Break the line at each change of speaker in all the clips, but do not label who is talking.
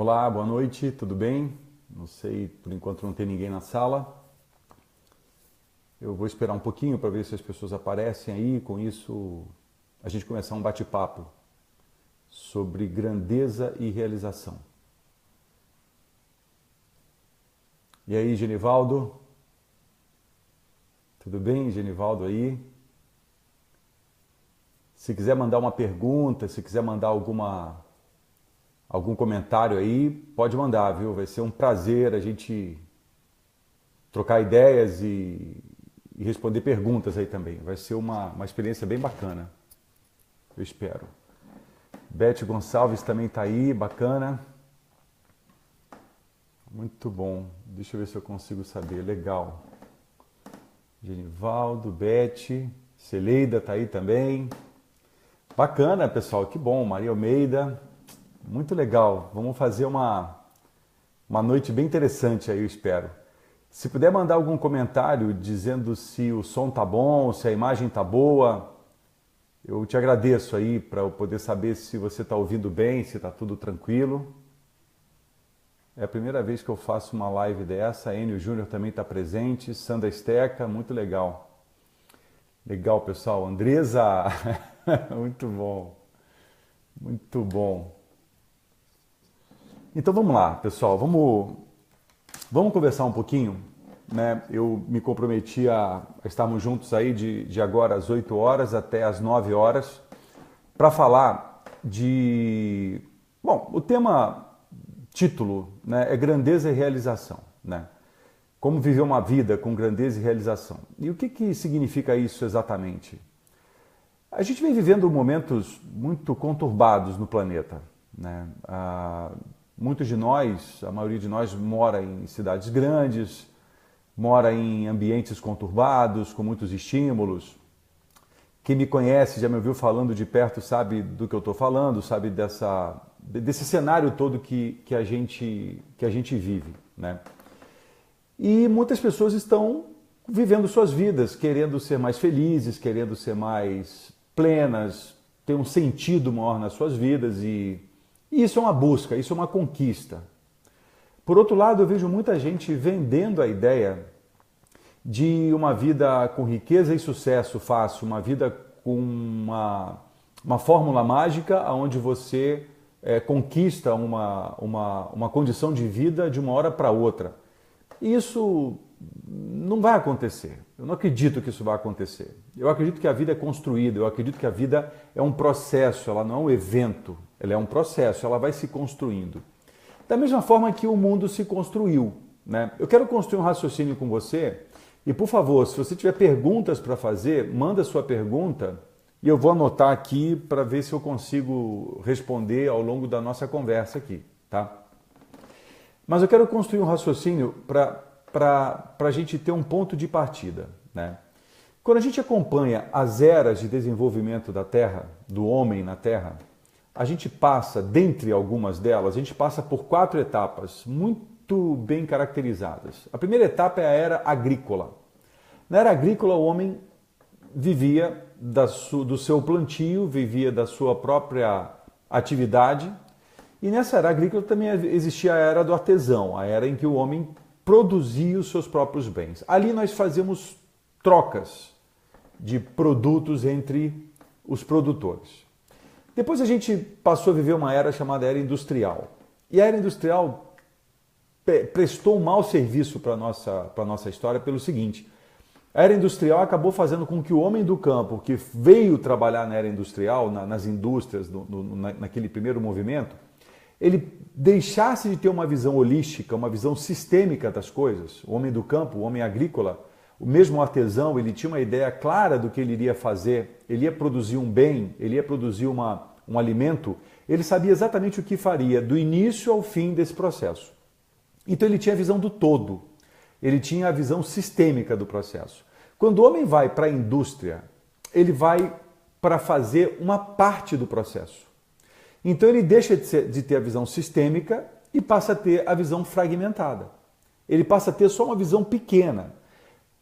Olá, boa noite, tudo bem? Não sei, por enquanto não tem ninguém na sala. Eu vou esperar um pouquinho para ver se as pessoas aparecem aí. Com isso, a gente começar um bate-papo sobre grandeza e realização. E aí, Genivaldo? Tudo bem, Genivaldo aí? Se quiser mandar uma pergunta, se quiser mandar algum comentário aí, pode mandar, viu? Vai ser um prazer a gente trocar ideias e responder perguntas aí também. Vai ser uma experiência bem bacana, eu espero. Beth Gonçalves também está aí, bacana. Muito bom. Deixa eu ver se eu consigo saber. Legal. Genivaldo, Beth, Celeida está aí também. Bacana, pessoal, que bom. Maria Almeida, muito legal. Vamos fazer uma noite bem interessante aí, eu espero. Se puder mandar algum comentário dizendo se o som tá bom, se a imagem tá boa, eu te agradeço aí para eu poder saber se você está ouvindo bem, se está tudo tranquilo. É a primeira vez que eu faço uma live dessa. Enio Júnior também está presente, Sandra Esteca, muito legal. Legal, pessoal. Andresa, muito bom, muito bom. Então vamos lá, pessoal, vamos conversar um pouquinho, né? Eu me comprometi a estarmos juntos aí de agora às 8 horas até às 9 horas para falar de... Bom, o título, né, é grandeza e realização, né? Como viver uma vida com grandeza e realização. E o que significa isso exatamente? A gente vem vivendo momentos muito conturbados no planeta, né? Muitos de nós, a maioria de nós, mora em cidades grandes, mora em ambientes conturbados, com muitos estímulos. Quem me conhece, já me ouviu falando de perto, sabe do que eu estou falando, sabe desse cenário todo que a gente vive, né? E muitas pessoas estão vivendo suas vidas, querendo ser mais felizes, querendo ser mais plenas, ter um sentido maior nas suas vidas e isso é uma busca, isso é uma conquista. Por outro lado, eu vejo muita gente vendendo a ideia de uma vida com riqueza e sucesso fácil, uma vida com uma fórmula mágica onde você conquista uma condição de vida de uma hora para outra. Isso não vai acontecer. Eu não acredito que isso vai acontecer. Eu acredito que a vida é construída, eu acredito que a vida é um processo, ela não é um evento, ela é um processo, ela vai se construindo. Da mesma forma que o mundo se construiu, né? Eu quero construir um raciocínio com você e, por favor, se você tiver perguntas para fazer, manda sua pergunta e eu vou anotar aqui para ver se eu consigo responder ao longo da nossa conversa aqui, tá? Mas eu quero construir um raciocínio para a gente ter um ponto de partida, né? Quando a gente acompanha as eras de desenvolvimento da Terra, do homem na Terra, a gente passa, dentre algumas delas, a gente passa por 4 etapas muito bem caracterizadas. A primeira etapa é a era agrícola. Na era agrícola, o homem vivia do seu plantio, vivia da sua própria atividade. E nessa era agrícola também existia a era do artesão, a era em que o homem produzia os seus próprios bens. Ali nós fazíamos trocas de produtos entre os produtores. Depois a gente passou a viver uma era chamada era industrial. E a era industrial prestou um mau serviço para a nossa história pelo seguinte: a era industrial acabou fazendo com que o homem do campo, que veio trabalhar na era industrial, nas indústrias, naquele primeiro movimento, ele deixasse de ter uma visão holística, uma visão sistêmica das coisas. O homem do campo, o homem agrícola, o mesmo artesão, ele tinha uma ideia clara do que ele iria fazer, ele ia produzir um bem, ele ia produzir um alimento, ele sabia exatamente o que faria, do início ao fim desse processo. Então ele tinha a visão do todo, ele tinha a visão sistêmica do processo. Quando o homem vai para a indústria, ele vai para fazer uma parte do processo. Então ele deixa de ter a visão sistêmica e passa a ter a visão fragmentada. Ele passa a ter só uma visão pequena.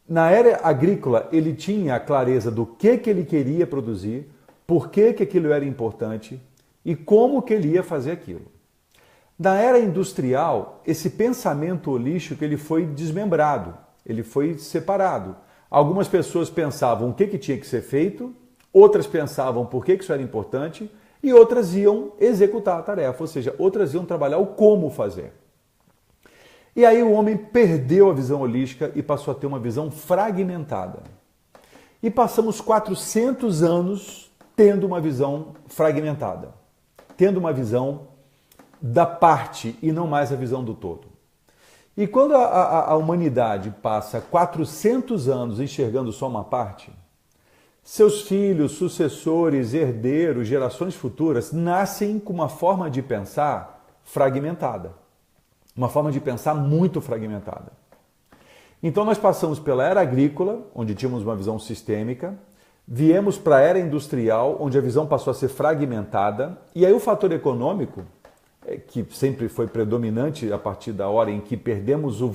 Na era agrícola, ele tinha a clareza do que ele queria produzir, por que aquilo era importante e como que ele ia fazer aquilo. Na era industrial, esse pensamento holístico ele foi desmembrado, ele foi separado. Algumas pessoas pensavam o que tinha que ser feito, outras pensavam por que isso era importante e outras iam executar a tarefa, ou seja, outras iam trabalhar o como fazer. E aí o homem perdeu a visão holística e passou a ter uma visão fragmentada. E passamos 400 anos tendo uma visão fragmentada, tendo uma visão da parte e não mais a visão do todo. E quando a humanidade passa 400 anos enxergando só uma parte, seus filhos, sucessores, herdeiros, gerações futuras nascem com uma forma de pensar fragmentada. Uma forma de pensar muito fragmentada. Então nós passamos pela era agrícola, onde tínhamos uma visão sistêmica, viemos para a era industrial, onde a visão passou a ser fragmentada, e aí o fator econômico, que sempre foi predominante a partir da hora em que perdemos o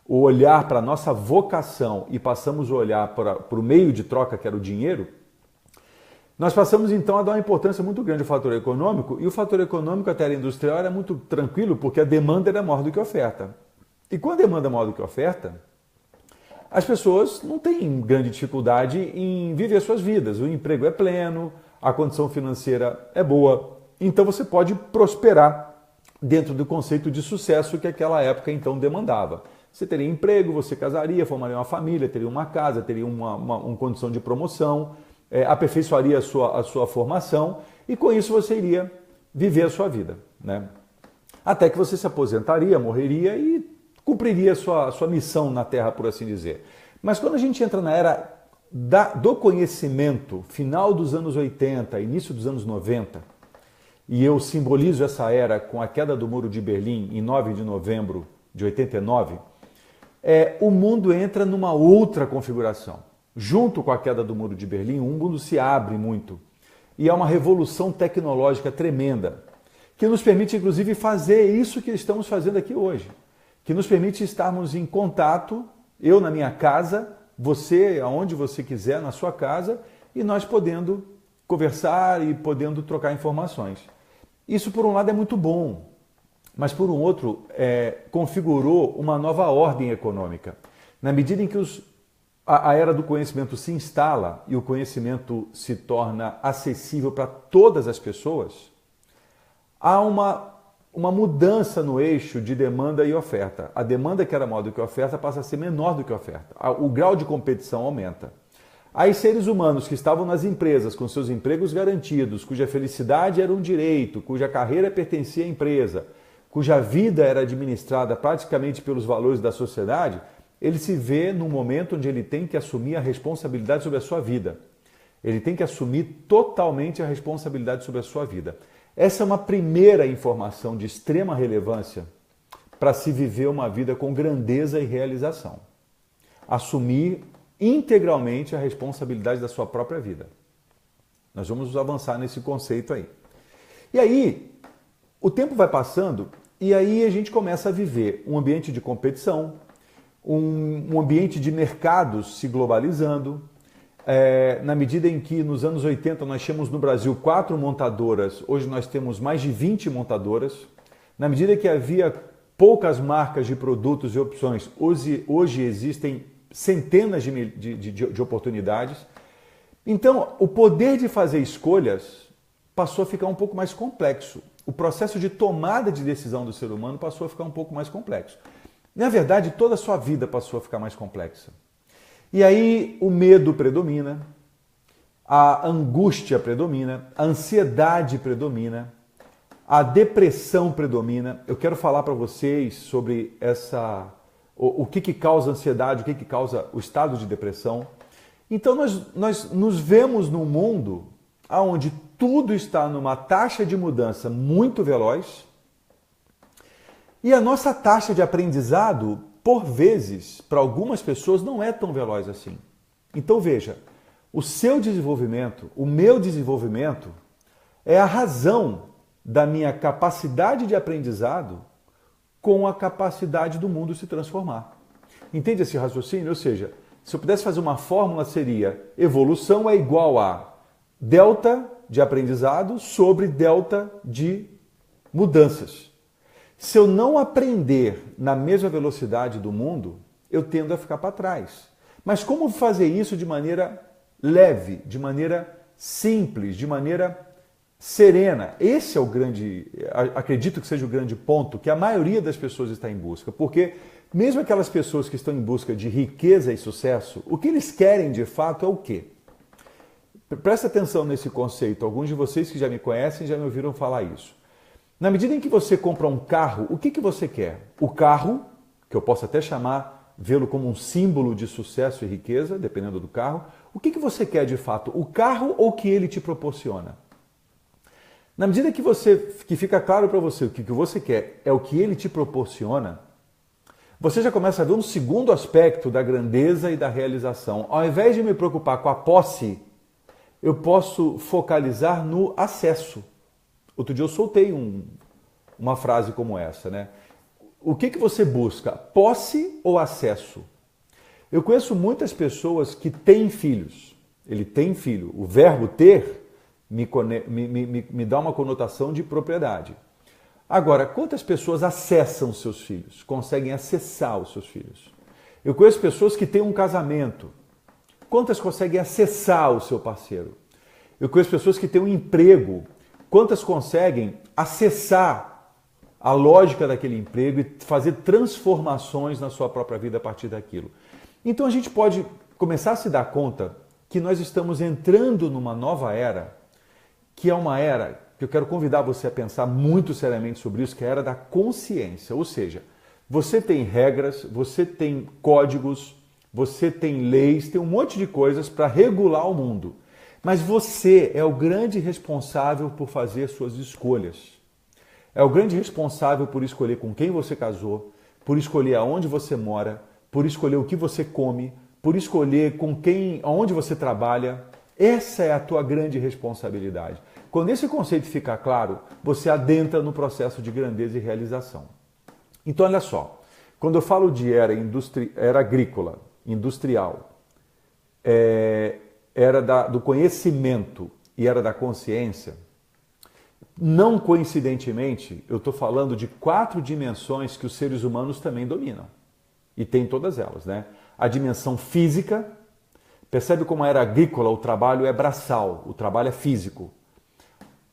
olhar para a nossa vocação e passamos a olhar para o meio de troca, que era o dinheiro, nós passamos então a dar uma importância muito grande ao fator econômico, e o fator econômico até a era industrial era muito tranquilo, porque a demanda era maior do que a oferta. E quando a demanda é maior do que a oferta, as pessoas não têm grande dificuldade em viver suas vidas. O emprego é pleno, a condição financeira é boa, então você pode prosperar dentro do conceito de sucesso que aquela época então demandava. Você teria emprego, você casaria, formaria uma família, teria uma casa, teria uma condição de promoção, aperfeiçoaria a sua formação e com isso você iria viver a sua vida, né? Até que você se aposentaria, morreria e cumpriria a sua missão na Terra, por assim dizer. Mas quando a gente entra na era do conhecimento, final dos anos 80, início dos anos 90, e eu simbolizo essa era com a queda do Muro de Berlim em 9 de novembro de 89, o mundo entra numa outra configuração. Junto com a queda do Muro de Berlim, o mundo se abre muito. E é uma revolução tecnológica tremenda, que nos permite, inclusive, fazer isso que estamos fazendo aqui hoje. Que nos permite estarmos em contato, eu na minha casa, você aonde você quiser, na sua casa, e nós podendo conversar e podendo trocar informações. Isso, por um lado, é muito bom, mas, por um outro, configurou uma nova ordem econômica. Na medida em que a era do conhecimento se instala e o conhecimento se torna acessível para todas as pessoas, há uma mudança no eixo de demanda e oferta. A demanda, que era maior do que a oferta, passa a ser menor do que a oferta. O grau de competição aumenta. Aí seres humanos que estavam nas empresas com seus empregos garantidos, cuja felicidade era um direito, cuja carreira pertencia à empresa, cuja vida era administrada praticamente pelos valores da sociedade, ele se vê num momento onde ele tem que assumir a responsabilidade sobre a sua vida. Ele tem que assumir totalmente a responsabilidade sobre a sua vida. Essa é uma primeira informação de extrema relevância para se viver uma vida com grandeza e realização. Assumir integralmente a responsabilidade da sua própria vida. Nós vamos avançar nesse conceito aí. E aí, o tempo vai passando e aí a gente começa a viver um ambiente de competição, um ambiente de mercados se globalizando. Na medida em que nos anos 80 nós tínhamos no Brasil 4 montadoras, hoje nós temos mais de 20 montadoras. Na medida que havia poucas marcas de produtos e opções, hoje existem centenas de oportunidades. Então, o poder de fazer escolhas passou a ficar um pouco mais complexo. O processo de tomada de decisão do ser humano passou a ficar um pouco mais complexo. Na verdade, toda a sua vida passou a ficar mais complexa. E aí o medo predomina, a angústia predomina, a ansiedade predomina, a depressão predomina. Eu quero falar para vocês sobre o que causa ansiedade, o que causa o estado de depressão. Então nós nos vemos num mundo onde tudo está numa taxa de mudança muito veloz e a nossa taxa de aprendizado, por vezes, para algumas pessoas, não é tão veloz assim. Então veja, o seu desenvolvimento, o meu desenvolvimento, é a razão da minha capacidade de aprendizado com a capacidade do mundo se transformar. Entende esse raciocínio? Ou seja, se eu pudesse fazer uma fórmula, seria evolução é igual a delta de aprendizado sobre delta de mudanças. Se eu não aprender na mesma velocidade do mundo, eu tendo a ficar para trás. Mas como fazer isso de maneira leve, de maneira simples, de maneira serena? Esse é o grande, acredito que seja o grande ponto que a maioria das pessoas está em busca. Porque mesmo aquelas pessoas que estão em busca de riqueza e sucesso, o que eles querem de fato é o quê? Presta atenção nesse conceito. Alguns de vocês que já me conhecem já me ouviram falar isso. Na medida em que você compra um carro, o que você quer? O carro, que eu posso até vê-lo como um símbolo de sucesso e riqueza, dependendo do carro. O que você quer de fato? O carro ou o que ele te proporciona? Na medida que fica claro para você o que você quer é o que ele te proporciona, você já começa a ver um segundo aspecto da grandeza e da realização. Ao invés de me preocupar com a posse, eu posso focalizar no acesso. Outro dia eu soltei uma frase como essa, né? O que você busca? Posse ou acesso? Eu conheço muitas pessoas que têm filhos. Ele tem filho. O verbo ter me dá uma conotação de propriedade. Agora, quantas pessoas acessam seus filhos? Conseguem acessar os seus filhos? Eu conheço pessoas que têm um casamento. Quantas conseguem acessar o seu parceiro? Eu conheço pessoas que têm um emprego. Quantas conseguem acessar a lógica daquele emprego e fazer transformações na sua própria vida a partir daquilo? Então a gente pode começar a se dar conta que nós estamos entrando numa nova era, que é uma era que eu quero convidar você a pensar muito seriamente sobre isso, que é a era da consciência. Ou seja, você tem regras, você tem códigos, você tem leis, tem um monte de coisas para regular o mundo. Mas você é o grande responsável por fazer suas escolhas. É o grande responsável por escolher com quem você casou, por escolher aonde você mora, por escolher o que você come, por escolher aonde você trabalha. Essa é a tua grande responsabilidade. Quando esse conceito ficar claro, você adentra no processo de grandeza e realização. Então, olha só, quando eu falo de era agrícola, industrial, era do conhecimento e era da consciência, não coincidentemente, eu estou falando de 4 dimensões que os seres humanos também dominam. E tem todas elas, né? A dimensão física, percebe como a era agrícola, o trabalho é braçal, o trabalho é físico.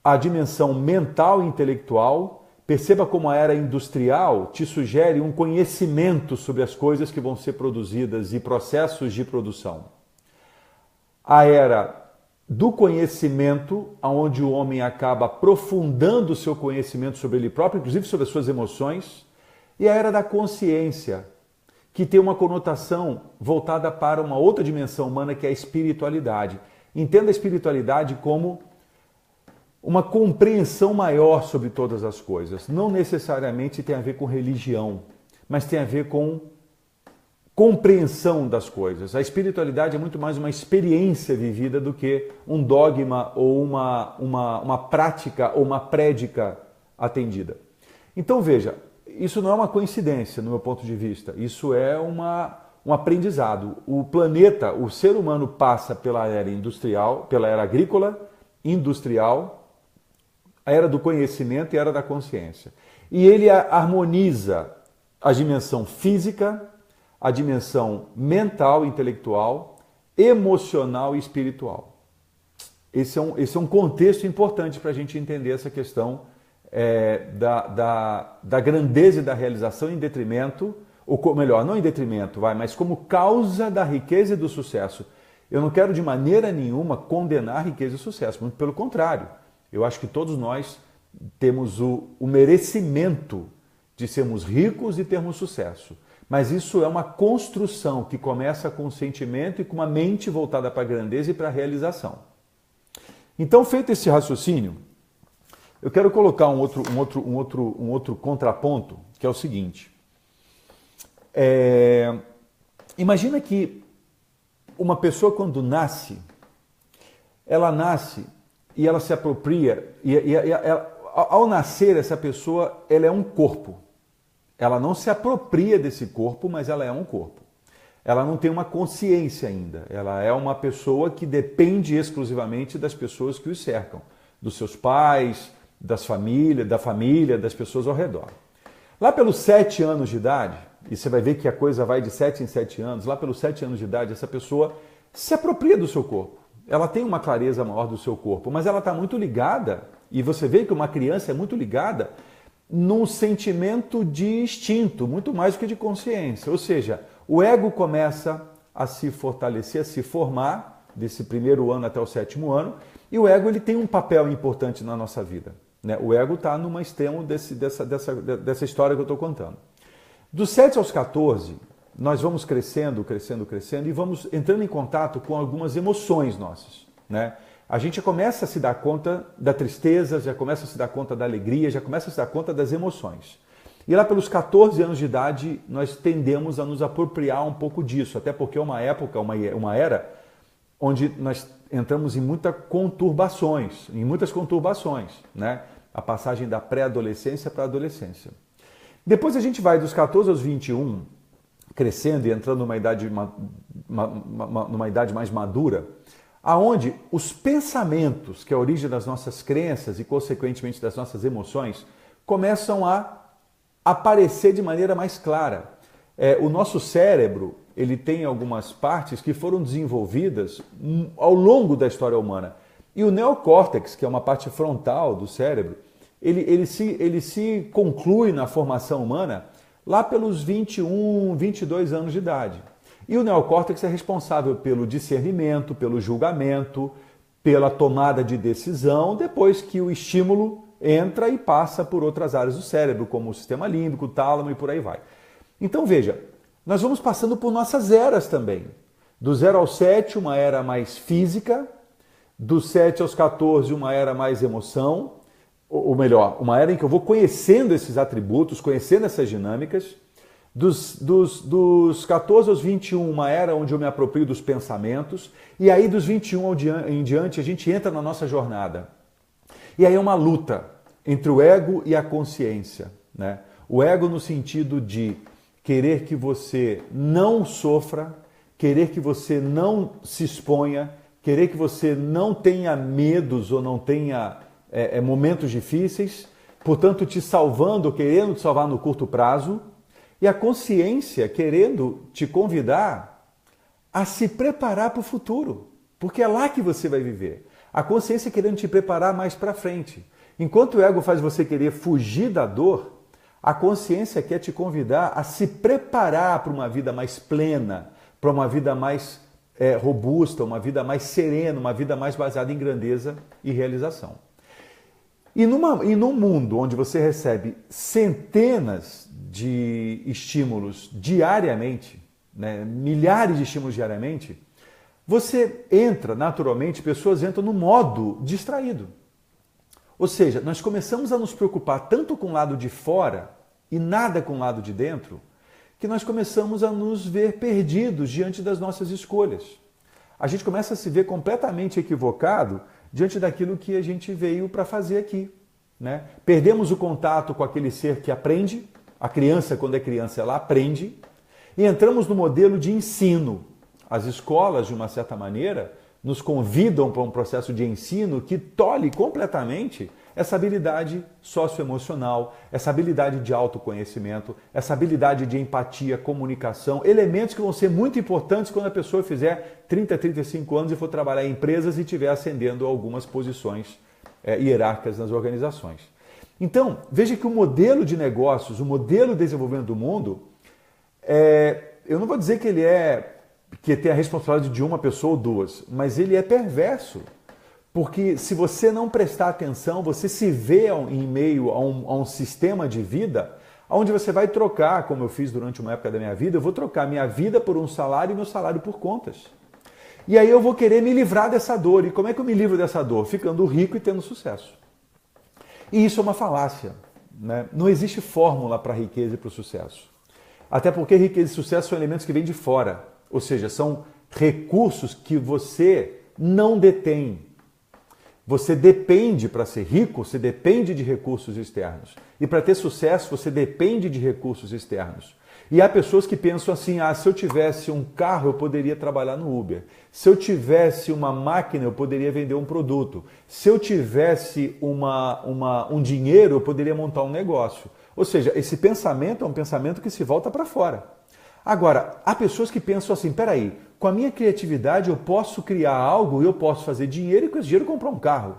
A dimensão mental e intelectual, perceba como a era industrial te sugere um conhecimento sobre as coisas que vão ser produzidas e processos de produção. A era do conhecimento, onde o homem acaba aprofundando o seu conhecimento sobre ele próprio, inclusive sobre as suas emoções, e a era da consciência, que tem uma conotação voltada para uma outra dimensão humana, que é a espiritualidade. Entenda a espiritualidade como uma compreensão maior sobre todas as coisas. Não necessariamente tem a ver com religião, mas tem a ver com compreensão das coisas. A espiritualidade é muito mais uma experiência vivida do que um dogma ou uma prática ou uma prédica atendida. Então veja, isso não é uma coincidência no meu ponto de vista, isso é um aprendizado. O planeta, o ser humano passa pela era industrial, pela era agrícola, industrial, a era do conhecimento e a era da consciência. E ele harmoniza a dimensão física, a dimensão mental, intelectual, emocional e espiritual. Esse é um contexto importante para a gente entender essa questão da grandeza e da realização em detrimento, ou melhor, não em detrimento, mas como causa da riqueza e do sucesso. Eu não quero de maneira nenhuma condenar riqueza e sucesso, muito pelo contrário. Eu acho que todos nós temos o merecimento de sermos ricos e termos sucesso. Mas isso é uma construção que começa com um sentimento e com uma mente voltada para a grandeza e para a realização. Então, feito esse raciocínio, eu quero colocar um outro contraponto, que é o seguinte. Imagina que uma pessoa, quando nasce, ela nasce e ela se apropria, ao nascer, essa pessoa ela é um corpo. Ela não se apropria desse corpo, mas ela é um corpo. Ela não tem uma consciência ainda. Ela é uma pessoa que depende exclusivamente das pessoas que os cercam, dos seus pais, da família, das pessoas ao redor. Lá pelos 7 anos de idade, e você vai ver que a coisa vai de 7 em 7 anos, lá pelos 7 anos de idade, essa pessoa se apropria do seu corpo. Ela tem uma clareza maior do seu corpo, mas ela está muito ligada, e você vê que uma criança é muito ligada num sentimento de instinto, muito mais do que de consciência. Ou seja, o ego começa a se fortalecer, a se formar, desse primeiro ano até o 7º ano, e o ego ele tem um papel importante na nossa vida. Né? O ego está numa extremo dessa história que eu estou contando. Dos 7 aos 14, nós vamos crescendo, crescendo, crescendo e vamos entrando em contato com algumas emoções nossas. Né? A gente começa a se dar conta da tristeza, já começa a se dar conta da alegria, já começa a se dar conta das emoções. E lá pelos 14 anos de idade, nós tendemos a nos apropriar um pouco disso, até porque é uma época, uma era, onde nós entramos em muitas conturbações, né? A passagem da pré-adolescência para a adolescência. Depois a gente vai dos 14 aos 21, crescendo e entrando numa idade mais madura, aonde os pensamentos, que é a origem das nossas crenças e, consequentemente, das nossas emoções, começam a aparecer de maneira mais clara. O nosso cérebro, ele tem algumas partes que foram desenvolvidas ao longo da história humana. E o neocórtex, que é uma parte frontal do cérebro, ele se conclui na formação humana lá pelos 21, 22 anos de idade. E o neocórtex é responsável pelo discernimento, pelo julgamento, pela tomada de decisão, depois que o estímulo entra e passa por outras áreas do cérebro, como o sistema límbico, o tálamo e por aí vai. Então veja, nós vamos passando por nossas eras também. Do 0 ao 7, uma era mais física, do 7 aos 14, uma era mais emoção, ou melhor, uma era em que eu vou conhecendo esses atributos, conhecendo essas dinâmicas. Dos 14 aos 21, uma era onde eu me aproprio dos pensamentos, e aí dos 21 em diante a gente entra na nossa jornada. E aí é uma luta entre o ego e a consciência. Né? O ego no sentido de querer que você não sofra, querer que você não se exponha, querer que você não tenha medos ou não tenha momentos difíceis, portanto te salvando, querendo te salvar no curto prazo, e a consciência querendo te convidar a se preparar para o futuro, porque é lá que você vai viver. A consciência querendo te preparar mais para frente. Enquanto o ego faz você querer fugir da dor, a consciência quer te convidar a se preparar para uma vida mais plena, para uma vida mais robusta, uma vida mais serena, uma vida mais baseada em grandeza e realização. E num mundo onde você recebe centenas de estímulos diariamente, né, milhares de estímulos diariamente, você entra, naturalmente, pessoas entram no modo distraído. Ou seja, nós começamos a nos preocupar tanto com o lado de fora e nada com o lado de dentro, que nós começamos a nos ver perdidos diante das nossas escolhas. A gente começa a se ver completamente equivocado diante daquilo que a gente veio para fazer aqui. Né? Perdemos o contato com aquele ser que aprende, a criança, quando é criança, ela aprende, e entramos no modelo de ensino. As escolas, de uma certa maneira, nos convidam para um processo de ensino que tolhe completamente essa habilidade socioemocional, essa habilidade de autoconhecimento, essa habilidade de empatia, comunicação, elementos que vão ser muito importantes quando a pessoa fizer 30, 35 anos e for trabalhar em empresas e estiver ascendendo a algumas posições hierárquicas nas organizações. Então, veja que o modelo de negócios, o modelo de desenvolvimento do mundo, eu não vou dizer que ele que tem a responsabilidade de uma pessoa ou duas, mas ele é perverso. Porque se você não prestar atenção, você se vê em meio a um sistema de vida onde você vai trocar, como eu fiz durante uma época da minha vida, eu vou trocar minha vida por um salário e meu salário por contas. E aí eu vou querer me livrar dessa dor. E como é que eu me livro dessa dor? Ficando rico e tendo sucesso. E isso é uma falácia. Né? Não existe fórmula para a riqueza e para o sucesso. Até porque riqueza e sucesso são elementos que vêm de fora. Ou seja, são recursos que você não detém. Você depende, para ser rico, você depende de recursos externos. E para ter sucesso, você depende de recursos externos. E há pessoas que pensam assim, se eu tivesse um carro, eu poderia trabalhar no Uber. Se eu tivesse uma máquina, eu poderia vender um produto. Se eu tivesse um dinheiro, eu poderia montar um negócio. Ou seja, esse pensamento é um pensamento que se volta para fora. Agora, há pessoas que pensam assim, peraí, com a minha criatividade eu posso criar algo, eu posso fazer dinheiro e com esse dinheiro comprar um carro.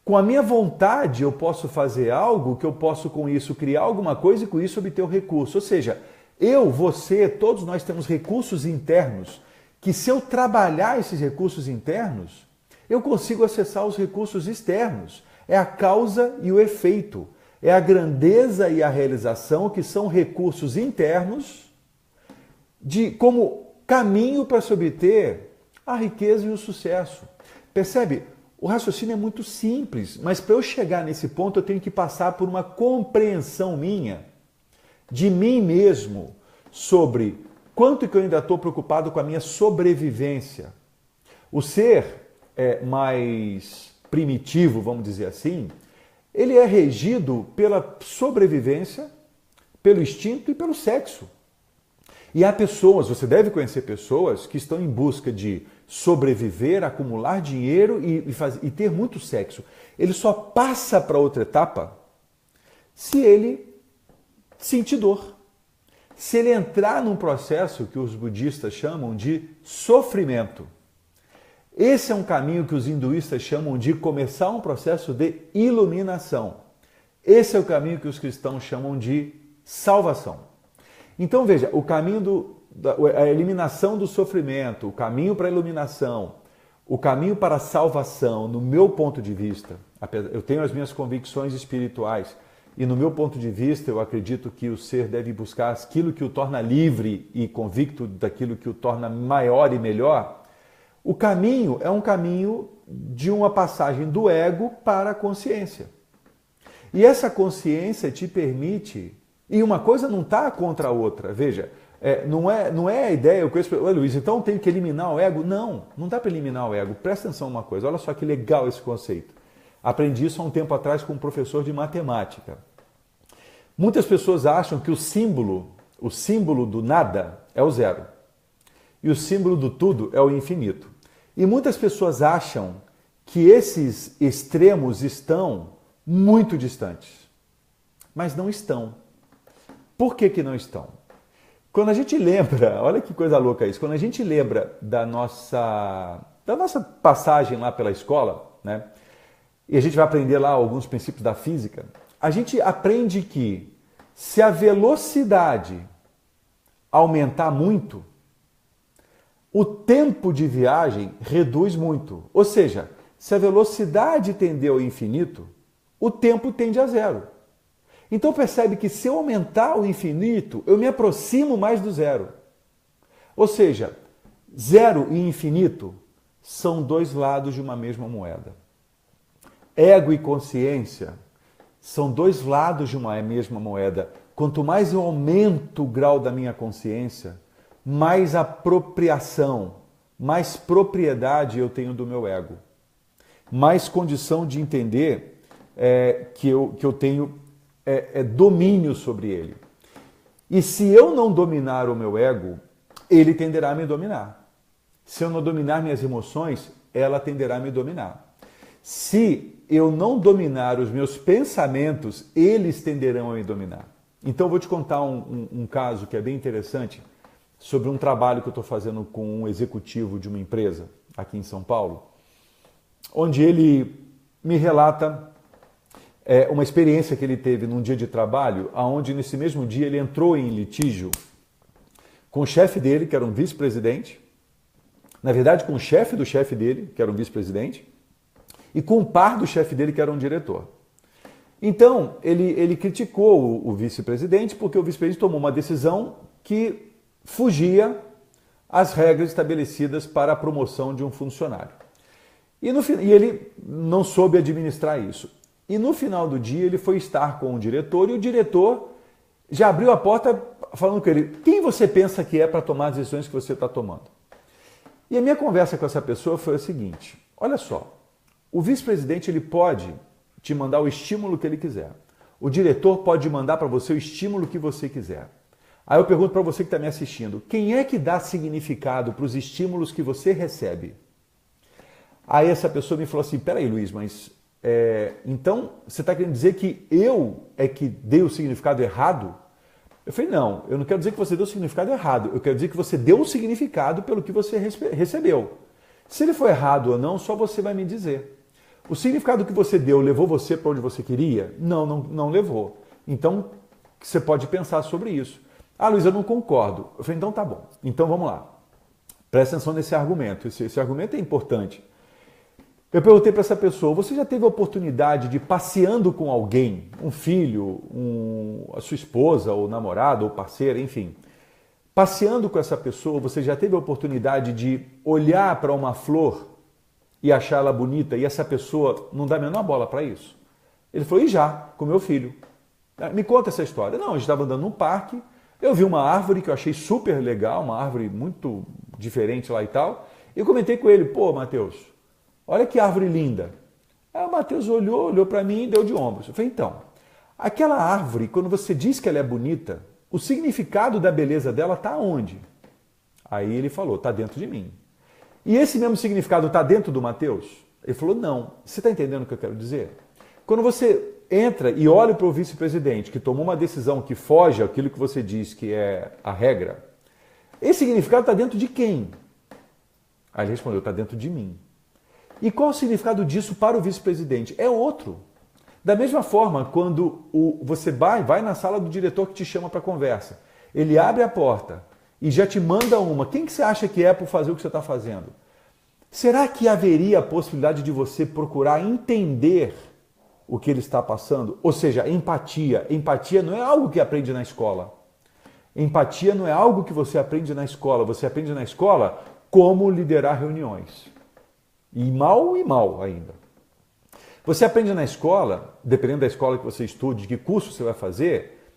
Com a minha vontade eu posso fazer algo que eu posso com isso criar alguma coisa e com isso obter o recurso. Ou seja, eu, você, todos nós temos recursos internos que se eu trabalhar esses recursos internos, eu consigo acessar os recursos externos. É a causa e o efeito. É a grandeza e a realização que são recursos internos como caminho para se obter a riqueza e o sucesso. Percebe? O raciocínio é muito simples, mas para eu chegar nesse ponto eu tenho que passar por uma compreensão minha, de mim mesmo, sobre quanto que eu ainda estou preocupado com a minha sobrevivência. O ser mais primitivo, vamos dizer assim, ele é regido pela sobrevivência, pelo instinto e pelo sexo. E há pessoas, você deve conhecer pessoas que estão em busca de sobreviver, acumular dinheiro e ter muito sexo. Ele só passa para outra etapa se ele sentir dor. Se ele entrar num processo que os budistas chamam de sofrimento. Esse é um caminho que os hinduístas chamam de começar um processo de iluminação. Esse é o caminho que os cristãos chamam de salvação. Então veja, o caminho a eliminação do sofrimento, o caminho para a iluminação, o caminho para a salvação, no meu ponto de vista, eu tenho as minhas convicções espirituais e no meu ponto de vista eu acredito que o ser deve buscar aquilo que o torna livre e convicto daquilo que o torna maior e melhor. O caminho é um caminho de uma passagem do ego para a consciência. E essa consciência te permite... E uma coisa não está contra a outra. Veja, não é a ideia, eu conheço... Olha, Luiz, então tem que eliminar o ego? Não dá para eliminar o ego. Presta atenção uma coisa, olha só que legal esse conceito. Aprendi isso há um tempo atrás com um professor de matemática. Muitas pessoas acham que o símbolo do nada é o zero. E o símbolo do tudo é o infinito. E muitas pessoas acham que esses extremos estão muito distantes. Mas não estão. Por que não estão? Quando a gente lembra, olha que coisa louca isso, quando a gente lembra da nossa passagem lá pela escola, né? E a gente vai aprender lá alguns princípios da física, a gente aprende que se a velocidade aumentar muito, o tempo de viagem reduz muito. Ou seja, se a velocidade tender ao infinito, o tempo tende a zero. Então percebe que se eu aumentar o infinito, eu me aproximo mais do zero. Ou seja, zero e infinito são dois lados de uma mesma moeda. Ego e consciência são dois lados de uma mesma moeda. Quanto mais eu aumento o grau da minha consciência, mais apropriação, mais propriedade eu tenho do meu ego. Mais condição de entender que eu tenho domínio sobre ele. E se eu não dominar o meu ego, ele tenderá a me dominar. Se eu não dominar minhas emoções, ela tenderá a me dominar. Se eu não dominar os meus pensamentos, eles tenderão a me dominar. Então eu vou te contar um caso que é bem interessante sobre um trabalho que eu estou fazendo com um executivo de uma empresa aqui em São Paulo, onde ele me relata uma experiência que ele teve num dia de trabalho, onde nesse mesmo dia ele entrou em litígio com o chefe dele, que era um vice-presidente, na verdade com o chefe do chefe dele, que era um vice-presidente, e com o par do chefe dele, que era um diretor. Então, ele criticou o vice-presidente porque o vice-presidente tomou uma decisão que fugia às regras estabelecidas para a promoção de um funcionário. E ele não soube administrar isso. E no final do dia ele foi estar com o diretor e o diretor já abriu a porta falando com ele: quem você pensa que é para tomar as decisões que você está tomando? E a minha conversa com essa pessoa foi a seguinte: olha só, o vice-presidente ele pode te mandar o estímulo que ele quiser. O diretor pode mandar para você o estímulo que você quiser. Aí eu pergunto para você que está me assistindo: quem é que dá significado para os estímulos que você recebe? Aí essa pessoa me falou assim: peraí, Luiz, mas então você está querendo dizer que eu é que dei o significado errado? Eu falei, não, eu não quero dizer que você deu o significado errado, eu quero dizer que você deu o significado pelo que você recebeu. Se ele foi errado ou não, só você vai me dizer. O significado que você deu levou você para onde você queria? Não levou. Então, você pode pensar sobre isso. Ah, Luiz, eu não concordo. Eu falei, então tá bom. Então vamos lá. Presta atenção nesse argumento. Esse argumento é importante. Eu perguntei para essa pessoa, você já teve a oportunidade de passeando com alguém, um filho, a sua esposa, ou namorado, ou parceira, enfim. Passeando com essa pessoa, você já teve a oportunidade de olhar para uma flor e achar ela bonita e essa pessoa não dá a menor bola para isso? Ele falou, e já, com meu filho. Me conta essa história. Não, a gente estava andando num parque, eu vi uma árvore que eu achei super legal, uma árvore muito diferente lá e tal, e eu comentei com ele, pô, Matheus, olha que árvore linda. Aí o Matheus olhou para mim e deu de ombros. Eu falei, então, aquela árvore, quando você diz que ela é bonita, o significado da beleza dela está onde? Aí ele falou, está dentro de mim. E esse mesmo significado está dentro do Matheus? Ele falou, não. Você está entendendo o que eu quero dizer? Quando você entra e olha para o vice-presidente que tomou uma decisão que foge àquilo que você diz que é a regra, esse significado está dentro de quem? Aí ele respondeu, está dentro de mim. E qual o significado disso para o vice-presidente? É outro. Da mesma forma, quando você vai na sala do diretor que te chama para conversa, ele abre a porta e já te manda uma. Quem que você acha que é por fazer o que você está fazendo? Será que haveria a possibilidade de você procurar entender o que ele está passando? Ou seja, empatia. Empatia não é algo que aprende na escola. Empatia não é algo que você aprende na escola. Você aprende na escola como liderar reuniões. E mal ainda. Você aprende na escola, dependendo da escola que você estude, de que curso você vai fazer,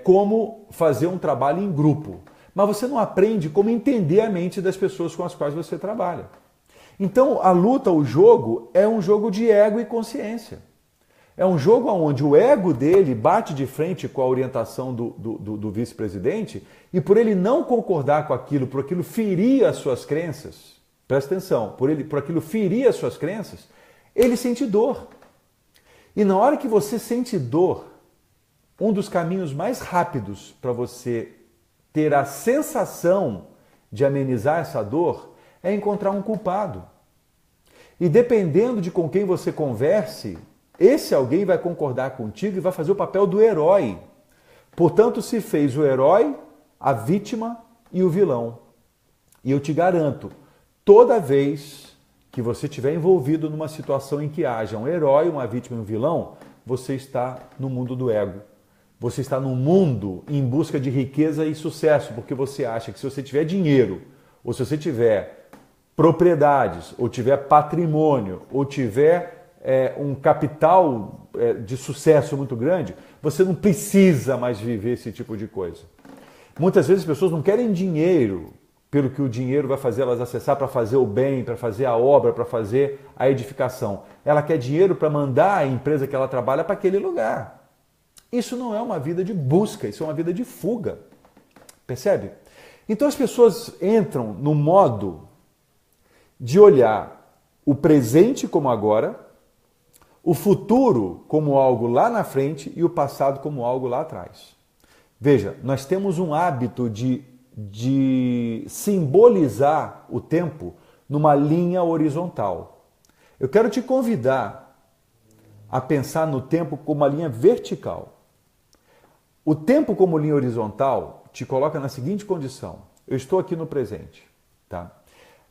como fazer um trabalho em grupo. Mas você não aprende como entender a mente das pessoas com as quais você trabalha. Então, a luta, o jogo, é um jogo de ego e consciência. É um jogo onde o ego dele bate de frente com a orientação do vice-presidente e por ele não concordar com aquilo, por aquilo ferir as suas crenças, presta atenção, por aquilo ferir as suas crenças, ele sente dor. E na hora que você sente dor, um dos caminhos mais rápidos para você ter a sensação de amenizar essa dor é encontrar um culpado. E dependendo de com quem você converse, esse alguém vai concordar contigo e vai fazer o papel do herói. Portanto, se fez o herói, a vítima e o vilão. E eu te garanto, toda vez que você estiver envolvido numa situação em que haja um herói, uma vítima e um vilão, você está no mundo do ego. Você está num mundo em busca de riqueza e sucesso, porque você acha que se você tiver dinheiro, ou se você tiver propriedades, ou tiver patrimônio, ou tiver um capital de sucesso muito grande, você não precisa mais viver esse tipo de coisa. Muitas vezes as pessoas não querem dinheiro pelo que o dinheiro vai fazer elas acessar para fazer o bem, para fazer a obra, para fazer a edificação. Ela quer dinheiro para mandar a empresa que ela trabalha para aquele lugar. Isso não é uma vida de busca, isso é uma vida de fuga. Percebe? Então as pessoas entram no modo de olhar o presente como agora, o futuro como algo lá na frente e o passado como algo lá atrás. Veja, nós temos um hábito de simbolizar o tempo numa linha horizontal. Eu quero te convidar a pensar no tempo como uma linha vertical. O tempo como linha horizontal te coloca na seguinte condição. Eu estou aqui no presente, tá?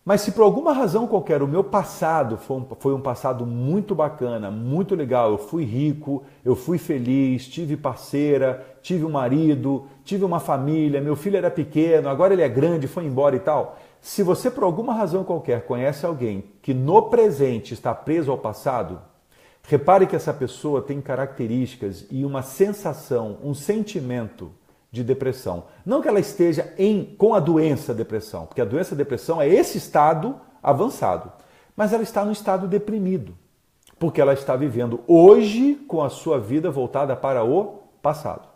Mas se por alguma razão qualquer o meu passado foi um passado muito bacana, muito legal, eu fui rico, eu fui feliz, tive parceira, tive um marido, tive uma família, meu filho era pequeno, agora ele é grande, foi embora e tal. Se você por alguma razão qualquer conhece alguém que no presente está preso ao passado, repare que essa pessoa tem características e uma sensação, um sentimento de depressão. Não que ela esteja com a doença depressão, porque a doença depressão é esse estado avançado, mas ela está no estado deprimido, porque ela está vivendo hoje com a sua vida voltada para o passado.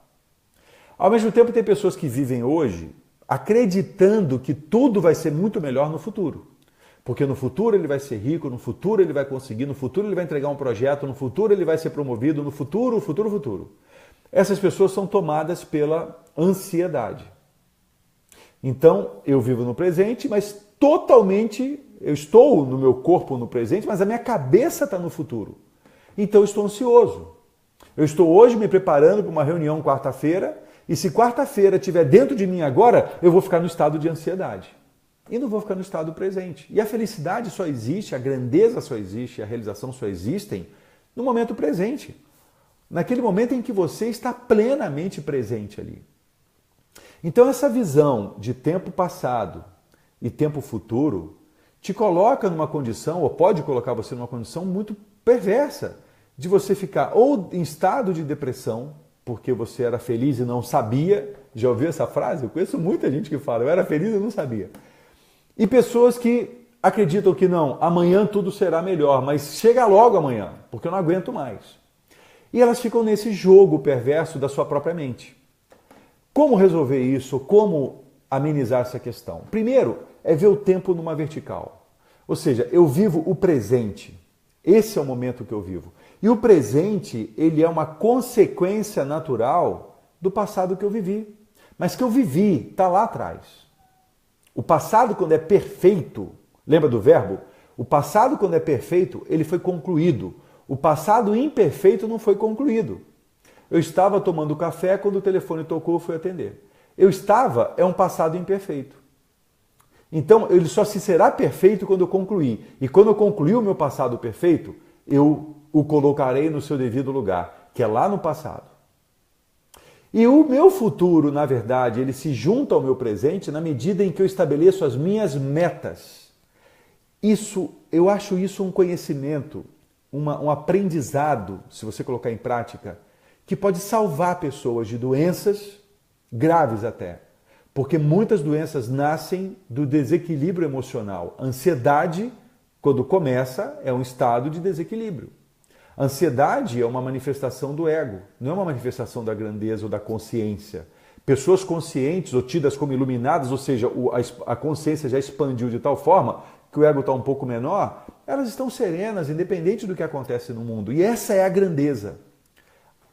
Ao mesmo tempo, tem pessoas que vivem hoje acreditando que tudo vai ser muito melhor no futuro. Porque no futuro ele vai ser rico, no futuro ele vai conseguir, no futuro ele vai entregar um projeto, no futuro ele vai ser promovido, no futuro, futuro. Essas pessoas são tomadas pela ansiedade. Então, eu vivo no presente, mas totalmente, eu estou no meu corpo no presente, mas a minha cabeça está no futuro. Então, eu estou ansioso. Eu estou hoje me preparando para uma reunião quarta-feira, e se quarta-feira estiver dentro de mim agora, eu vou ficar no estado de ansiedade. E não vou ficar no estado presente. E a felicidade só existe, a grandeza só existe, a realização só existem no momento presente. Naquele momento em que você está plenamente presente ali. Então essa visão de tempo passado e tempo futuro te coloca numa condição, ou pode colocar você numa condição muito perversa, de você ficar ou em estado de depressão, porque você era feliz e não sabia. Já ouviu essa frase? Eu conheço muita gente que fala, eu era feliz e não sabia. E pessoas que acreditam que não, amanhã tudo será melhor, mas chega logo amanhã, porque eu não aguento mais. E elas ficam nesse jogo perverso da sua própria mente. Como resolver isso? Como amenizar essa questão? Primeiro, é ver o tempo numa vertical. Ou seja, eu vivo o presente. Esse é o momento que eu vivo. E o presente, ele é uma consequência natural do passado que eu vivi. Mas que eu vivi, está lá atrás. O passado, quando é perfeito, lembra do verbo? O passado, quando é perfeito, ele foi concluído. O passado imperfeito não foi concluído. Eu estava tomando café quando o telefone tocou, eu fui atender. Eu estava é um passado imperfeito. Então, ele só se será perfeito quando eu concluir. E quando eu concluir o meu passado perfeito, eu o colocarei no seu devido lugar, que é lá no passado. E o meu futuro, na verdade, ele se junta ao meu presente na medida em que eu estabeleço as minhas metas. Eu acho isso um conhecimento, um aprendizado, se você colocar em prática, que pode salvar pessoas de doenças graves até. Porque muitas doenças nascem do desequilíbrio emocional. Ansiedade, quando começa, é um estado de desequilíbrio. Ansiedade é uma manifestação do ego, não é uma manifestação da grandeza ou da consciência. Pessoas conscientes ou tidas como iluminadas, ou seja, a consciência já expandiu de tal forma que o ego está um pouco menor, elas estão serenas, independente do que acontece no mundo. E essa é a grandeza.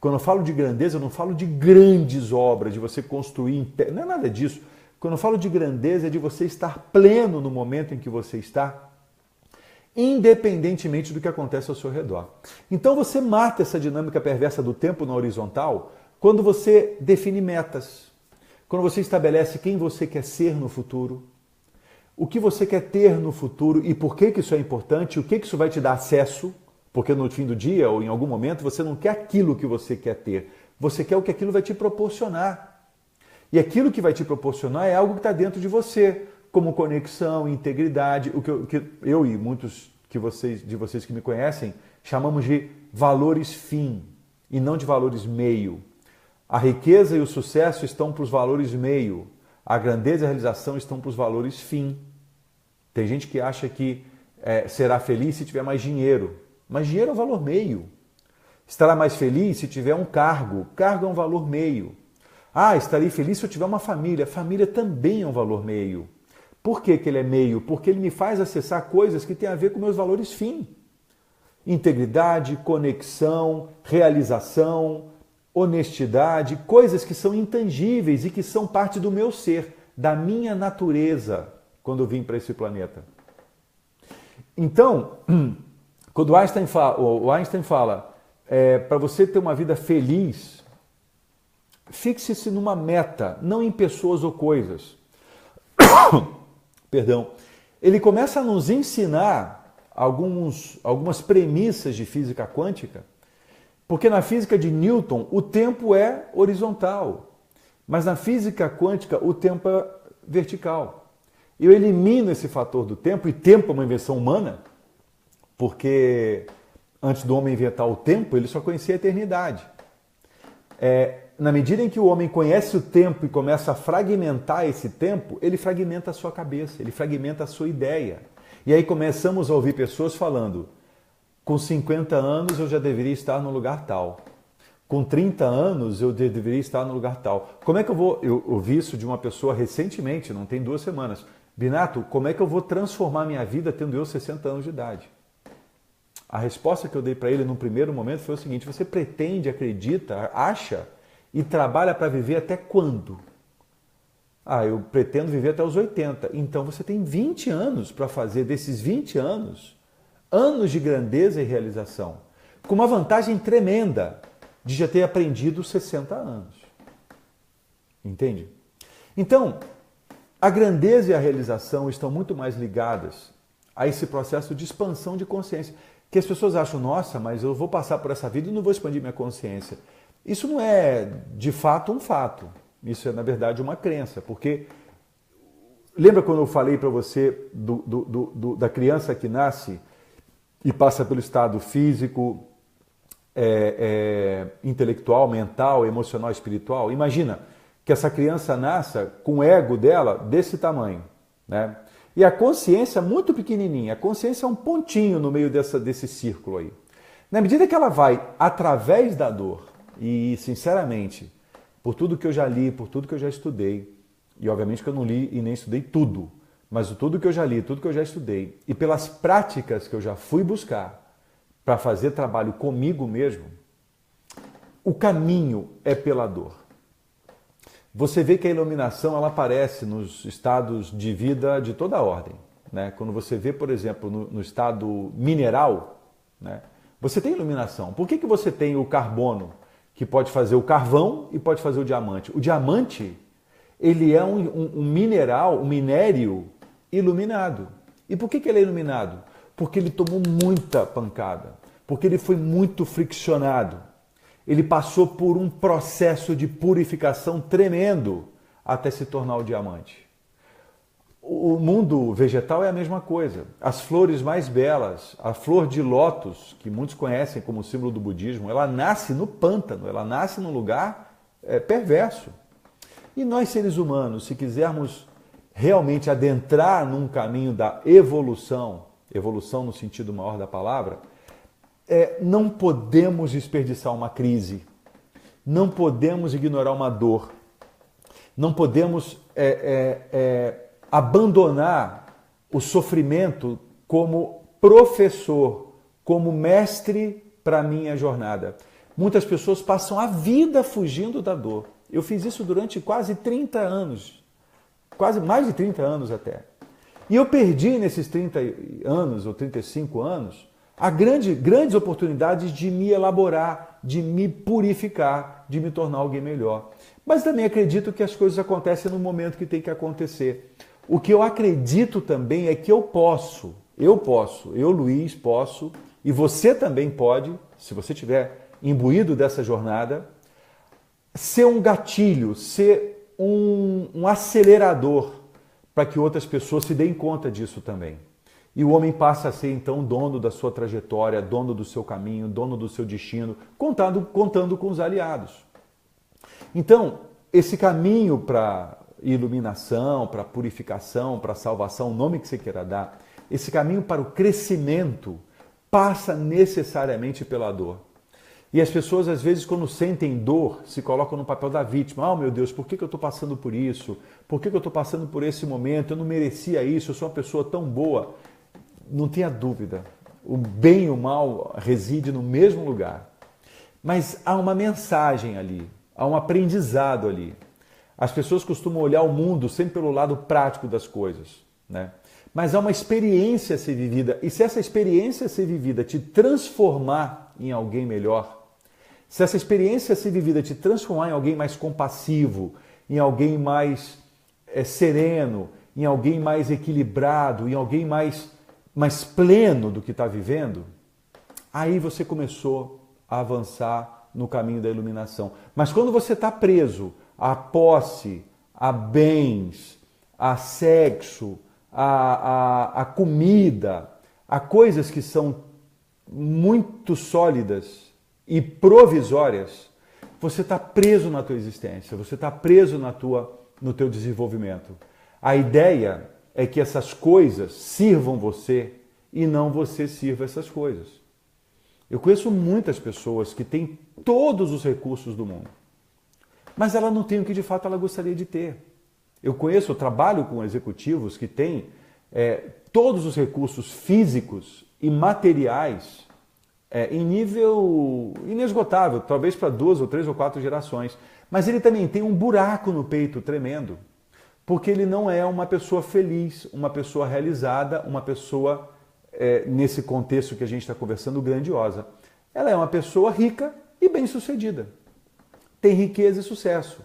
Quando eu falo de grandeza, eu não falo de grandes obras, de você construir, não é nada disso. Quando eu falo de grandeza, é de você estar pleno no momento em que você está, independentemente do que acontece ao seu redor. Então você mata essa dinâmica perversa do tempo na horizontal quando você define metas, quando você estabelece quem você quer ser no futuro, o que você quer ter no futuro e por que isso é importante, o que isso vai te dar acesso, porque no fim do dia ou em algum momento você não quer aquilo que você quer ter, você quer o que aquilo vai te proporcionar. E aquilo que vai te proporcionar é algo que está dentro de você, como conexão, integridade, o que eu e muitos de vocês que me conhecem chamamos de valores fim e não de valores meio. A riqueza e o sucesso estão para os valores meio, a grandeza e a realização estão para os valores fim. Tem gente que acha que será feliz se tiver mais dinheiro, mas dinheiro é um valor meio. Estará mais feliz se tiver um cargo, cargo é um valor meio. Estarei feliz se eu tiver uma família, família também é um valor meio. Por que ele é meio? Porque ele me faz acessar coisas que têm a ver com meus valores fim. Integridade, conexão, realização, honestidade, coisas que são intangíveis e que são parte do meu ser, da minha natureza, quando eu vim para esse planeta. Então, quando o Einstein fala para você ter uma vida feliz, fixe-se numa meta, não em pessoas ou coisas. Perdão. Ele começa a nos ensinar algumas premissas de física quântica, porque na física de Newton o tempo é horizontal, mas na física quântica o tempo é vertical. Eu elimino esse fator do tempo, e tempo é uma invenção humana, porque antes do homem inventar o tempo, ele só conhecia a eternidade. Na medida em que o homem conhece o tempo e começa a fragmentar esse tempo, ele fragmenta a sua cabeça, ele fragmenta a sua ideia. E aí começamos a ouvir pessoas falando, com 50 anos eu já deveria estar no lugar tal. Com 30 anos eu deveria estar no lugar tal. Como é que eu ouvi isso de uma pessoa recentemente, não tem 2 semanas, Binato, como é que eu vou transformar minha vida tendo eu 60 anos de idade? A resposta que eu dei para ele no primeiro momento foi o seguinte: você pretende, acredita, acha e trabalha para viver até quando? Ah, eu pretendo viver até os 80. Então você tem 20 anos para fazer desses 20 anos, anos de grandeza e realização, com uma vantagem tremenda de já ter aprendido 60 anos. Entende? Então, a grandeza e a realização estão muito mais ligadas a esse processo de expansão de consciência. Que as pessoas acham, nossa, mas eu vou passar por essa vida e não vou expandir minha consciência. Isso não é, de fato, um fato. Isso é, na verdade, uma crença. Porque, lembra quando eu falei para você da criança que nasce e passa pelo estado físico, intelectual, mental, emocional, espiritual? Imagina que essa criança nasça com o ego dela desse tamanho, né? E a consciência muito pequenininha, a consciência é um pontinho no meio desse círculo aí. Na medida que ela vai através da dor, e sinceramente, por tudo que eu já li, por tudo que eu já estudei, e obviamente que eu não li e nem estudei tudo, mas tudo que eu já li, tudo que eu já estudei, e pelas práticas que eu já fui buscar para fazer trabalho comigo mesmo, o caminho é pela dor. Você vê que a iluminação ela aparece nos estados de vida de toda a ordem, né? Quando você vê, por exemplo, no estado mineral, né? Você tem iluminação. Por que você tem o carbono, que pode fazer o carvão e pode fazer o diamante? O diamante, ele é um mineral, um minério iluminado. E por que ele é iluminado? Porque ele tomou muita pancada, porque ele foi muito friccionado. Ele passou por um processo de purificação tremendo até se tornar o diamante. O mundo vegetal é a mesma coisa. As flores mais belas, a flor de lótus, que muitos conhecem como símbolo do budismo, ela nasce no pântano, ela nasce num lugar perverso. E nós, seres humanos, se quisermos realmente adentrar num caminho da evolução, evolução no sentido maior da palavra, não podemos desperdiçar uma crise, não podemos ignorar uma dor, não podemos abandonar o sofrimento como professor, como mestre para a minha jornada. Muitas pessoas passam a vida fugindo da dor. Eu fiz isso durante quase 30 anos, quase mais de 30 anos até. E eu perdi nesses 30 anos ou 35 anos grandes oportunidades de me elaborar, de me purificar, de me tornar alguém melhor. Mas também acredito que as coisas acontecem no momento que tem que acontecer. O que eu acredito também é que eu, Luiz, posso, e você também pode, se você estiver imbuído dessa jornada, ser um gatilho, ser um acelerador para que outras pessoas se deem conta disso também. E o homem passa a ser, então, dono da sua trajetória, dono do seu caminho, dono do seu destino, contando com os aliados. Então, esse caminho para iluminação, para purificação, para salvação, o nome que você queira dar, esse caminho para o crescimento passa necessariamente pela dor. E as pessoas, às vezes, quando sentem dor, se colocam no papel da vítima. Oh, meu Deus, por que eu estou passando por isso? Por que eu estou passando por esse momento? Eu não merecia isso, eu sou uma pessoa tão boa. Não tenha dúvida, o bem e o mal reside no mesmo lugar. Mas há uma mensagem ali, há um aprendizado ali. As pessoas costumam olhar o mundo sempre pelo lado prático das coisas, né? Mas há uma experiência a ser vivida. E se essa experiência a ser vivida te transformar em alguém melhor, se essa experiência a ser vivida te transformar em alguém mais compassivo, em alguém mais sereno, em alguém mais equilibrado, em alguém mais pleno do que está vivendo, aí você começou a avançar no caminho da iluminação. Mas quando você está preso à posse, a bens, a sexo, a comida, a coisas que são muito sólidas e provisórias, você está preso na tua existência, você está preso no teu desenvolvimento. A ideia é que essas coisas sirvam você e não você sirva essas coisas. Eu conheço muitas pessoas que têm todos os recursos do mundo, mas ela não tem o que de fato ela gostaria de ter. Eu trabalho com executivos que têm todos os recursos físicos e materiais em nível inesgotável, talvez para 2 ou 3 ou 4 gerações. Mas ele também tem um buraco no peito tremendo, porque ele não é uma pessoa feliz, uma pessoa realizada, uma pessoa, nesse contexto que a gente está conversando, grandiosa. Ela é uma pessoa rica e bem-sucedida. Tem riqueza e sucesso.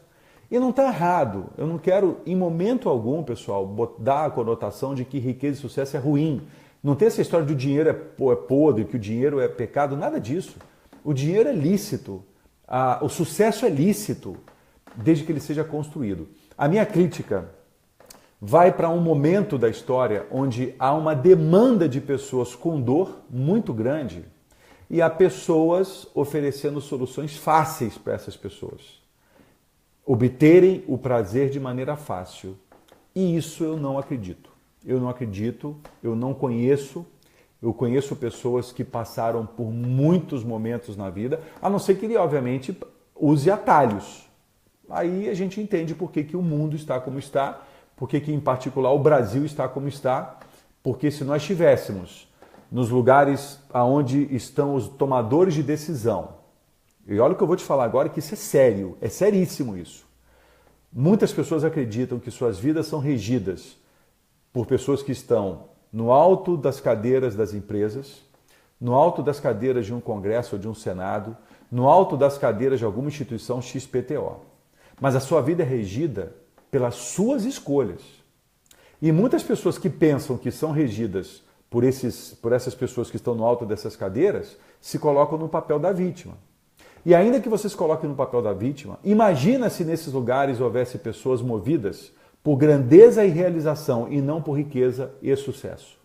E não está errado. Eu não quero, em momento algum, pessoal, dar a conotação de que riqueza e sucesso é ruim. Não tem essa história de o dinheiro é podre, que o dinheiro é pecado, nada disso. O dinheiro é lícito, o sucesso é lícito, desde que ele seja construído. A minha crítica vai para um momento da história onde há uma demanda de pessoas com dor muito grande e há pessoas oferecendo soluções fáceis para essas pessoas obterem o prazer de maneira fácil. E isso eu não acredito. Eu não acredito, eu não conheço. Eu conheço pessoas que passaram por muitos momentos na vida, a não ser que ele, obviamente, use atalhos. Aí a gente entende por que o mundo está como está, por que em particular o Brasil está como está, porque se nós estivéssemos nos lugares onde estão os tomadores de decisão, e olha o que eu vou te falar agora, que isso é sério, é seríssimo isso. Muitas pessoas acreditam que suas vidas são regidas por pessoas que estão no alto das cadeiras das empresas, no alto das cadeiras de um congresso ou de um senado, no alto das cadeiras de alguma instituição XPTO. Mas a sua vida é regida pelas suas escolhas. E muitas pessoas que pensam que são regidas por essas pessoas que estão no alto dessas cadeiras se colocam no papel da vítima. E ainda que você se coloque no papel da vítima, imagina se nesses lugares houvesse pessoas movidas por grandeza e realização e não por riqueza e sucesso.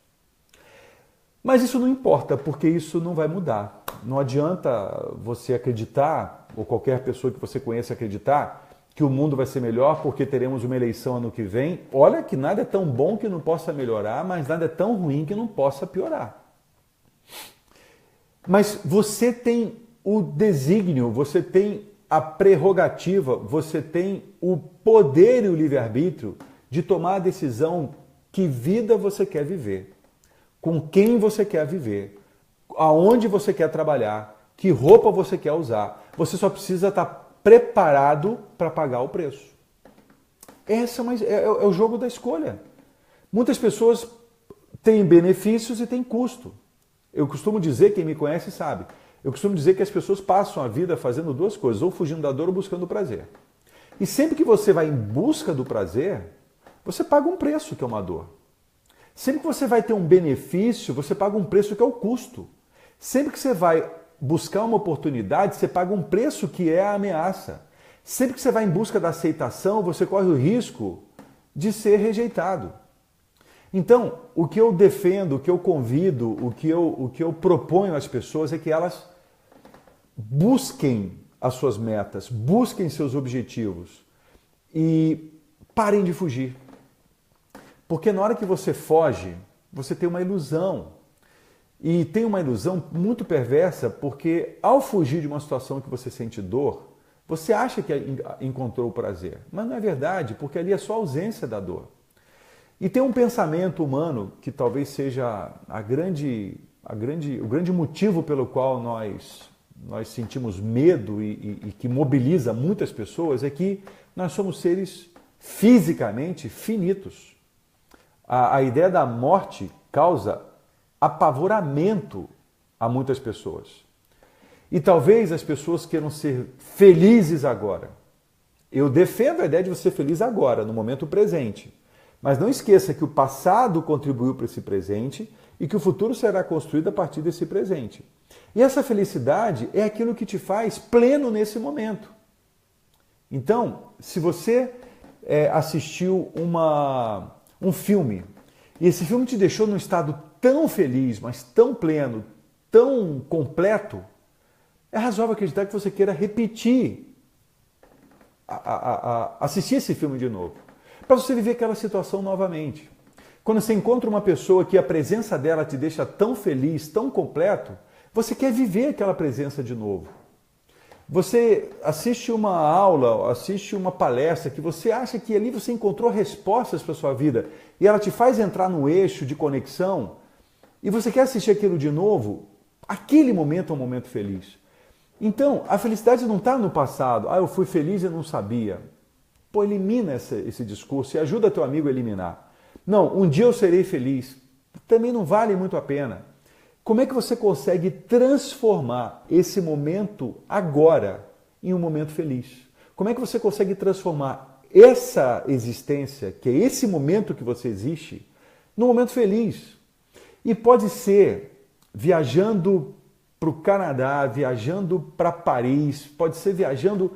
Mas isso não importa, porque isso não vai mudar. Não adianta você acreditar, ou qualquer pessoa que você conheça acreditar, que o mundo vai ser melhor porque teremos uma eleição ano que vem. Olha que nada é tão bom que não possa melhorar, mas nada é tão ruim que não possa piorar. Mas você tem o desígnio, você tem a prerrogativa, você tem o poder e o livre-arbítrio de tomar a decisão que vida você quer viver, com quem você quer viver, aonde você quer trabalhar, que roupa você quer usar. Você só precisa estar preparado para pagar o preço. Esse é o jogo da escolha. Muitas pessoas têm benefícios e têm custo. Eu costumo dizer, quem me conhece sabe, eu costumo dizer que as pessoas passam a vida fazendo 2 coisas, ou fugindo da dor ou buscando o prazer. E sempre que você vai em busca do prazer, você paga um preço, que é uma dor. Sempre que você vai ter um benefício, você paga um preço, que é o custo. Sempre que você vai buscar uma oportunidade, você paga um preço, que é a ameaça. Sempre que você vai em busca da aceitação, você corre o risco de ser rejeitado. Então, o que eu defendo, o que eu convido, o que eu proponho às pessoas é que elas busquem as suas metas, busquem seus objetivos e parem de fugir. Porque na hora que você foge, você tem uma ilusão. E tem uma ilusão muito perversa, porque ao fugir de uma situação que você sente dor, você acha que encontrou o prazer. Mas não é verdade, porque ali é só a ausência da dor. E tem um pensamento humano que talvez seja o grande motivo pelo qual nós sentimos medo e que mobiliza muitas pessoas, é que nós somos seres fisicamente finitos. A ideia da morte causa apavoramento a muitas pessoas. E talvez as pessoas queiram ser felizes agora. Eu defendo a ideia de você ser feliz agora, no momento presente. Mas não esqueça que o passado contribuiu para esse presente e que o futuro será construído a partir desse presente. E essa felicidade é aquilo que te faz pleno nesse momento. Então, se você assistiu um filme e esse filme te deixou num estado tão feliz, mas tão pleno, tão completo, é razoável acreditar que você queira repetir, assistir esse filme de novo, para você viver aquela situação novamente. Quando você encontra uma pessoa que a presença dela te deixa tão feliz, tão completo, você quer viver aquela presença de novo. Você assiste uma aula, assiste uma palestra que você acha que ali você encontrou respostas para a sua vida e ela te faz entrar no eixo de conexão e você quer assistir aquilo de novo, aquele momento é um momento feliz. Então, a felicidade não está no passado. Eu fui feliz e não sabia. Pô, elimina esse discurso e ajuda teu amigo a eliminar. Não, um dia eu serei feliz. Também não vale muito a pena. Como é que você consegue transformar esse momento agora em um momento feliz? Como é que você consegue transformar essa existência, que é esse momento que você existe, num momento feliz? E pode ser viajando para o Canadá, viajando para Paris, pode ser viajando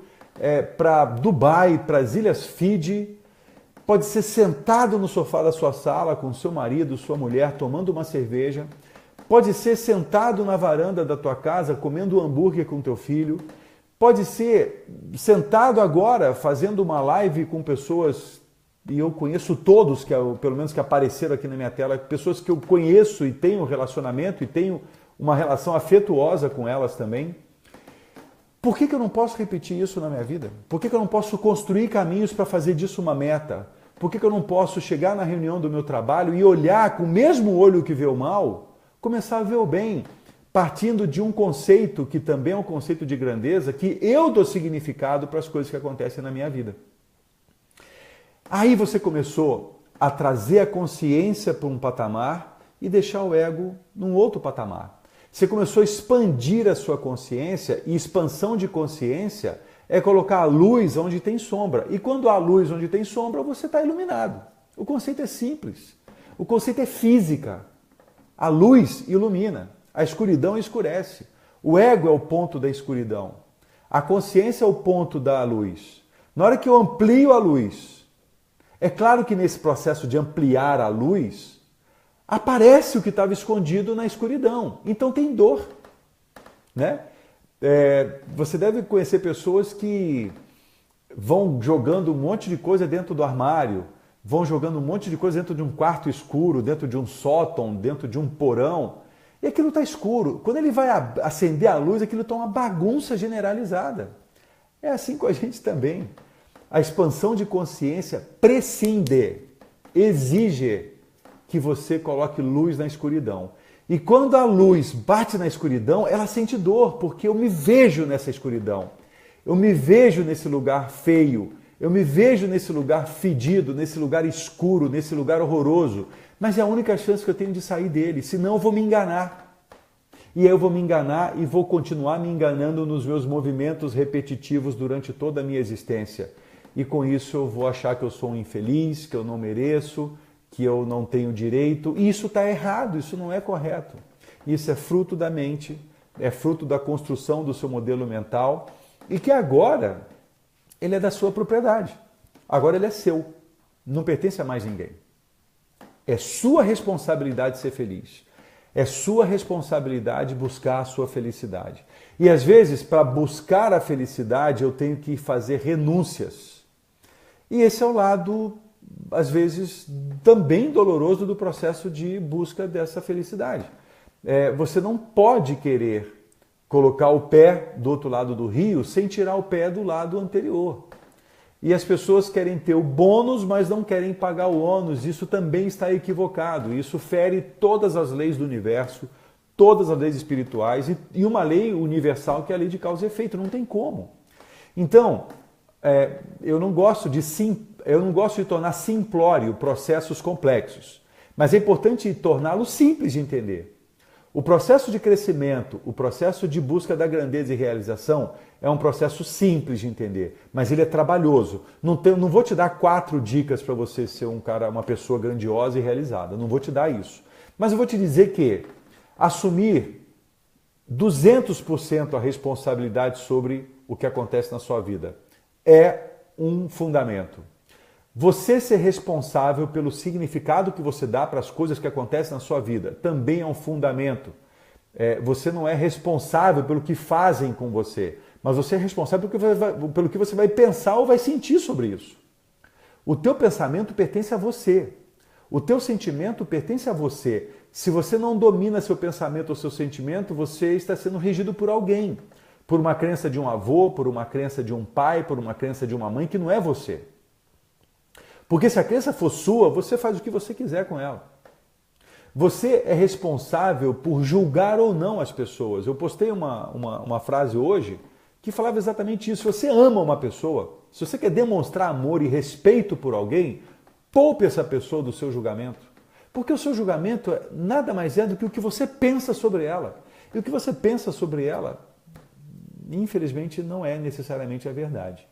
para Dubai, para as Ilhas Fiji, pode ser sentado no sofá da sua sala com seu marido, sua mulher, tomando uma cerveja, pode ser sentado na varanda da tua casa comendo um hambúrguer com teu filho, pode ser sentado agora fazendo uma live com pessoas, e eu conheço todos, pelo menos que apareceram aqui na minha tela, pessoas que eu conheço e tenho um relacionamento e tenho uma relação afetuosa com elas também. Por que eu não posso repetir isso na minha vida? Por que eu não posso construir caminhos para fazer disso uma meta? Por que eu não posso chegar na reunião do meu trabalho e olhar com o mesmo olho que vê o mal, começar a ver o bem, partindo de um conceito que também é um conceito de grandeza, que eu dou significado para as coisas que acontecem na minha vida. Aí você começou a trazer a consciência para um patamar e deixar o ego num outro patamar. Você começou a expandir a sua consciência, e expansão de consciência é colocar a luz onde tem sombra. E quando há luz onde tem sombra, você está iluminado. O conceito é simples. O conceito é física. A luz ilumina, a escuridão escurece. O ego é o ponto da escuridão. A consciência é o ponto da luz. Na hora que eu amplio a luz, é claro que nesse processo de ampliar a luz, aparece o que estava escondido na escuridão. Então tem dor, né? Você deve conhecer pessoas que vão jogando um monte de coisa dentro do armário, vão jogando um monte de coisa dentro de um quarto escuro, dentro de um sótão, dentro de um porão, e aquilo está escuro. Quando ele vai acender a luz, aquilo está uma bagunça generalizada. É assim com a gente também. A expansão de consciência prescinde, exige que você coloque luz na escuridão. E quando a luz bate na escuridão, ela sente dor, porque eu me vejo nessa escuridão. Eu me vejo nesse lugar feio. Eu me vejo nesse lugar fedido, nesse lugar escuro, nesse lugar horroroso. Mas é a única chance que eu tenho de sair dele, senão eu vou me enganar. E aí eu vou me enganar e vou continuar me enganando nos meus movimentos repetitivos durante toda a minha existência. E com isso eu vou achar que eu sou um infeliz, que eu não mereço, que eu não tenho direito, e isso está errado, isso não é correto. Isso é fruto da mente, é fruto da construção do seu modelo mental, e que agora ele é da sua propriedade. Agora ele é seu, não pertence a mais ninguém. É sua responsabilidade ser feliz. É sua responsabilidade buscar a sua felicidade. E às vezes, para buscar a felicidade, eu tenho que fazer renúncias. E esse é o lado, às vezes, também doloroso do processo de busca dessa felicidade. Você não pode querer colocar o pé do outro lado do rio sem tirar o pé do lado anterior. E as pessoas querem ter o bônus, mas não querem pagar o ônus. Isso também está equivocado. Isso fere todas as leis do universo, todas as leis espirituais e uma lei universal que é a lei de causa e efeito. Não tem como. Então, eu não gosto de tornar simplório processos complexos, mas é importante torná-los simples de entender. O processo de crescimento, o processo de busca da grandeza e realização é um processo simples de entender, mas ele é trabalhoso. Não vou te dar 4 dicas para você ser uma pessoa grandiosa e realizada, não vou te dar isso. Mas eu vou te dizer que assumir 200% a responsabilidade sobre o que acontece na sua vida é um fundamento. Você ser responsável pelo significado que você dá para as coisas que acontecem na sua vida também é um fundamento. Você não é responsável pelo que fazem com você, mas você é responsável pelo que você vai pensar ou vai sentir sobre isso. O teu pensamento pertence a você. O teu sentimento pertence a você. Se você não domina seu pensamento ou seu sentimento, você está sendo regido por alguém. por uma crença de um avô, por uma crença de um pai, por uma crença de uma mãe que não é você. Porque se a crença for sua, você faz o que você quiser com ela. Você é responsável por julgar ou não as pessoas. Eu postei uma frase hoje que falava exatamente isso. Se você ama uma pessoa, se você quer demonstrar amor e respeito por alguém, poupe essa pessoa do seu julgamento. Porque o seu julgamento nada mais é do que o que você pensa sobre ela. E o que você pensa sobre ela, infelizmente, não é necessariamente a verdade.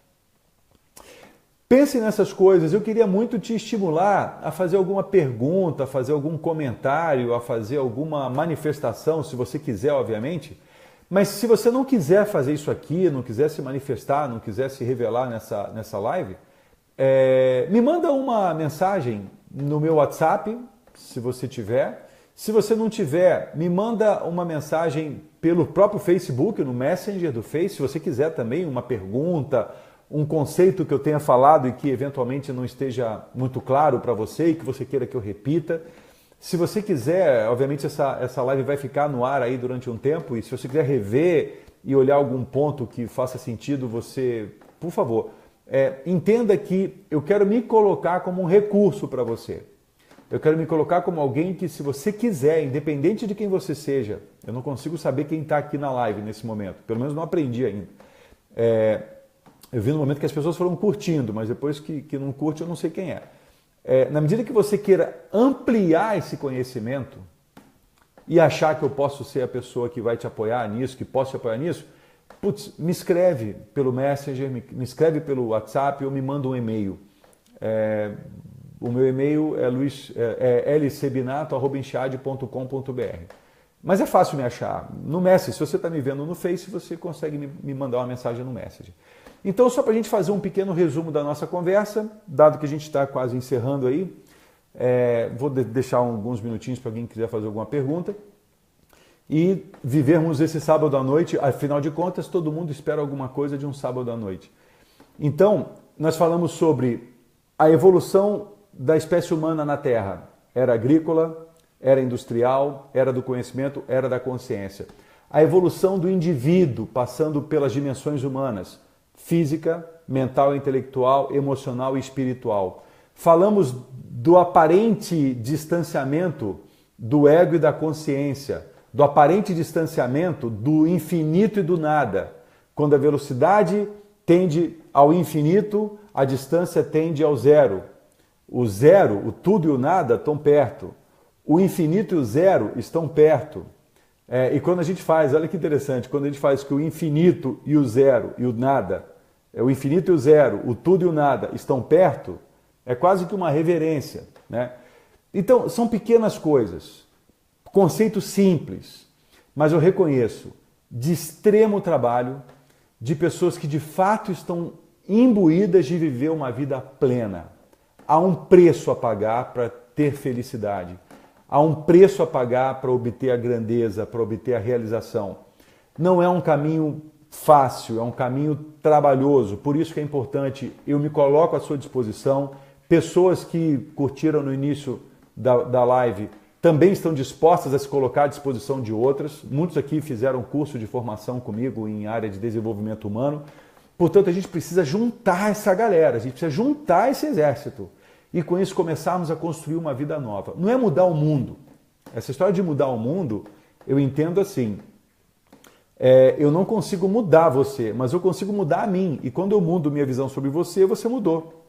Pense nessas coisas. Eu queria muito te estimular a fazer alguma pergunta, a fazer algum comentário, a fazer alguma manifestação, se você quiser, obviamente. Mas se você não quiser fazer isso aqui, não quiser se manifestar, não quiser se revelar nessa live, me manda uma mensagem no meu WhatsApp, se você tiver. Se você não tiver, me manda uma mensagem pelo próprio Facebook, no Messenger do Face, se você quiser também uma pergunta, um conceito que eu tenha falado e que eventualmente não esteja muito claro para você e que você queira que eu repita. Se você quiser, obviamente essa live vai ficar no ar aí durante um tempo, e se você quiser rever e olhar algum ponto que faça sentido, você, por favor, entenda que eu quero me colocar como um recurso para você. Eu quero me colocar como alguém que, se você quiser, independente de quem você seja, eu não consigo saber quem está aqui na live nesse momento, pelo menos não aprendi ainda. Eu vi no momento que as pessoas foram curtindo, mas depois que não curte eu não sei quem é. Na medida que você queira ampliar esse conhecimento e achar que eu posso ser a pessoa que vai te apoiar nisso, que posso te apoiar nisso, putz, me escreve pelo Messenger, me escreve pelo WhatsApp ou me manda um e-mail. O meu e-mail é lcbinato@enxade.com.br. Mas é fácil me achar. No Messenger, se você está me vendo no Face, você consegue me mandar uma mensagem no Messenger. Então, só para a gente fazer um pequeno resumo da nossa conversa, dado que a gente está quase encerrando aí, vou deixar alguns minutinhos para quem quiser fazer alguma pergunta, e vivermos esse sábado à noite. Afinal de contas, todo mundo espera alguma coisa de um sábado à noite. Então, nós falamos sobre a evolução da espécie humana na Terra. Era agrícola, era industrial, era do conhecimento, era da consciência. A evolução do indivíduo, passando pelas dimensões humanas, física, mental, intelectual, emocional e espiritual. Falamos do aparente distanciamento do ego e da consciência, do aparente distanciamento do infinito e do nada. Quando a velocidade tende ao infinito, a distância tende ao zero. O zero, o tudo e o nada estão perto. O infinito e o zero estão perto. E quando a gente faz, olha que interessante, quando a gente faz que o infinito e o zero e o nada, o infinito e o zero, o tudo e o nada estão perto, é quase que uma reverência, né? Então, são pequenas coisas, conceitos simples, mas eu reconheço de extremo trabalho de pessoas que de fato estão imbuídas de viver uma vida plena. Há um preço a pagar para ter felicidade. Há um preço a pagar para obter a grandeza, para obter a realização. Não é um caminho fácil, é um caminho trabalhoso. Por isso que é importante, eu me coloco à sua disposição. Pessoas que curtiram no início da live também estão dispostas a se colocar à disposição de outras. Muitos aqui fizeram curso de formação comigo em área de desenvolvimento humano. Portanto, a gente precisa juntar essa galera, a gente precisa juntar esse exército. E com isso começarmos a construir uma vida nova. Não é mudar o mundo. Essa história de mudar o mundo, eu entendo assim. Eu não consigo mudar você, mas eu consigo mudar a mim. E quando eu mudo minha visão sobre você, você mudou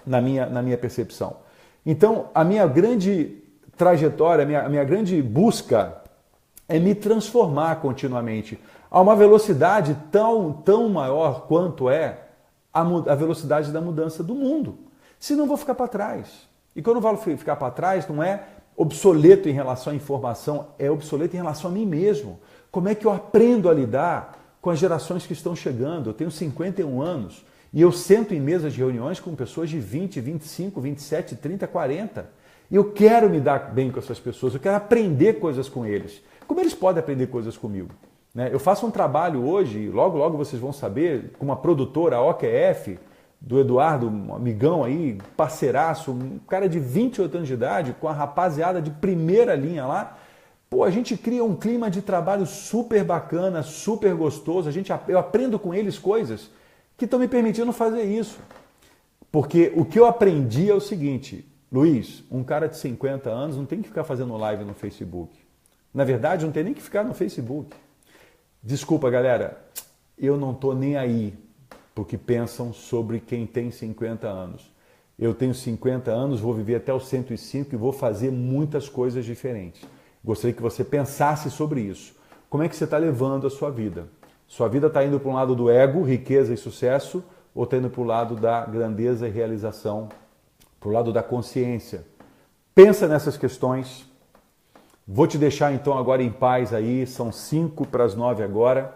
na minha percepção. Então, a minha grande trajetória, a minha grande busca é me transformar continuamente a uma velocidade tão maior quanto é a velocidade da mudança do mundo. Senão eu vou ficar para trás. E quando eu falo ficar para trás, não é obsoleto em relação à informação, é obsoleto em relação a mim mesmo. Como é que eu aprendo a lidar com as gerações que estão chegando? Eu tenho 51 anos e eu sento em mesas de reuniões com pessoas de 20, 25, 27, 30, 40. E eu quero me dar bem com essas pessoas, eu quero aprender coisas com eles. Como eles podem aprender coisas comigo? Eu faço um trabalho hoje, logo vocês vão saber, com uma produtora, a OQF, do Eduardo, um amigão aí, parceiraço, um cara de 28 anos de idade, com a rapaziada de primeira linha lá, Pô, a gente cria um clima de trabalho super bacana, super gostoso, eu aprendo com eles coisas que estão me permitindo fazer isso. Porque o que eu aprendi é o seguinte, Luiz, um cara de 50 anos não tem que ficar fazendo live no Facebook. Na verdade, não tem nem que ficar no Facebook. Desculpa, galera, eu não estou nem aí porque pensam sobre quem tem 50 anos. Eu tenho 50 anos, vou viver até os 105 e vou fazer muitas coisas diferentes. Gostaria que você pensasse sobre isso. Como é que você está levando a sua vida? Sua vida está indo para um lado do ego, riqueza e sucesso, ou está indo para o lado da grandeza e realização, para o lado da consciência? Pensa nessas questões. Vou te deixar então agora em paz aí, são 8:55 agora.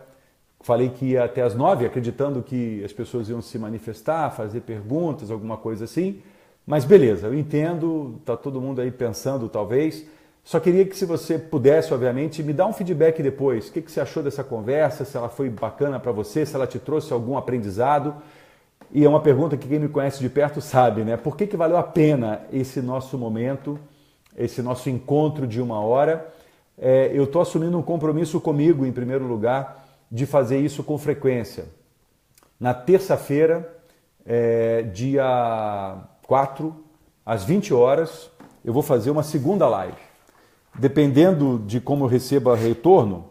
Falei que ia até as 9, acreditando que as pessoas iam se manifestar, fazer perguntas, alguma coisa assim. Mas beleza, eu entendo, está todo mundo aí pensando talvez. Só queria que se você pudesse, obviamente, me dar um feedback depois. O que você achou dessa conversa, se ela foi bacana para você, se ela te trouxe algum aprendizado. E é uma pergunta que quem me conhece de perto sabe, né? Por que valeu a pena esse nosso momento, esse nosso encontro de 1 hora? Eu estou assumindo um compromisso comigo, em primeiro lugar, de fazer isso com frequência. Na terça-feira, dia 4, às 20 horas, eu vou fazer uma segunda live. Dependendo de como eu receba retorno,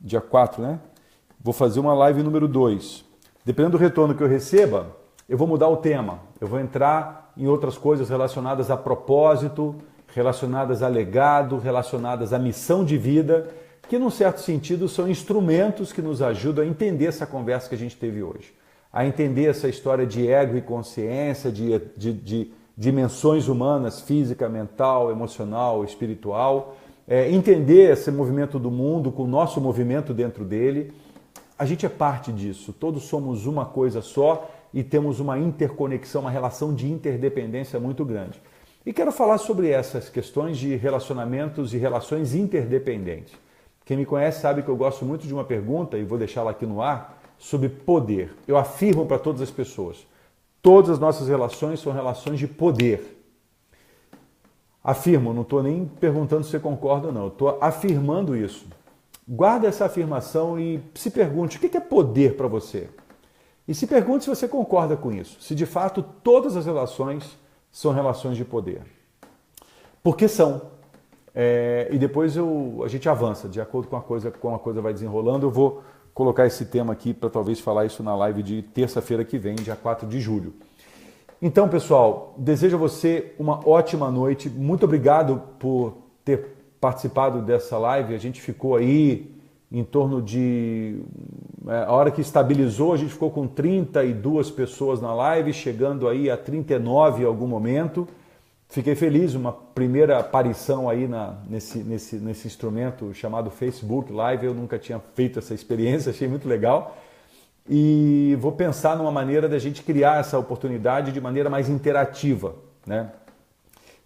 dia 4, né? Vou fazer uma live número 2. Dependendo do retorno que eu receba, eu vou mudar o tema. Eu vou entrar em outras coisas relacionadas a propósito, relacionadas a legado, relacionadas à missão de vida, que num certo sentido são instrumentos que nos ajudam a entender essa conversa que a gente teve hoje. A entender essa história de ego e consciência, de dimensões humanas, física, mental, emocional, espiritual. Entender esse movimento do mundo com o nosso movimento dentro dele. A gente é parte disso, todos somos uma coisa só e temos uma interconexão, uma relação de interdependência muito grande. E quero falar sobre essas questões de relacionamentos e relações interdependentes. Quem me conhece sabe que eu gosto muito de uma pergunta, e vou deixá-la aqui no ar, sobre poder. Eu afirmo para todas as pessoas, todas as nossas relações são relações de poder. Afirmo, não estou nem perguntando se você concorda ou não, estou afirmando isso. Guarda essa afirmação e se pergunte o que é poder para você. E se pergunte se você concorda com isso, se de fato todas as relações são relações de poder. Porque são. E depois a gente avança, de acordo com como a coisa vai desenrolando. Eu vou colocar esse tema aqui para talvez falar isso na live de terça-feira que vem, dia 4 de julho. Então, pessoal, desejo a você uma ótima noite. Muito obrigado por ter participado dessa live. A gente ficou aí em torno de... a hora que estabilizou, a gente ficou com 32 pessoas na live, chegando aí a 39 em algum momento. Fiquei feliz, uma primeira aparição aí nesse instrumento chamado Facebook Live. Eu nunca tinha feito essa experiência, achei muito legal. E vou pensar numa maneira da gente criar essa oportunidade de maneira mais interativa, né?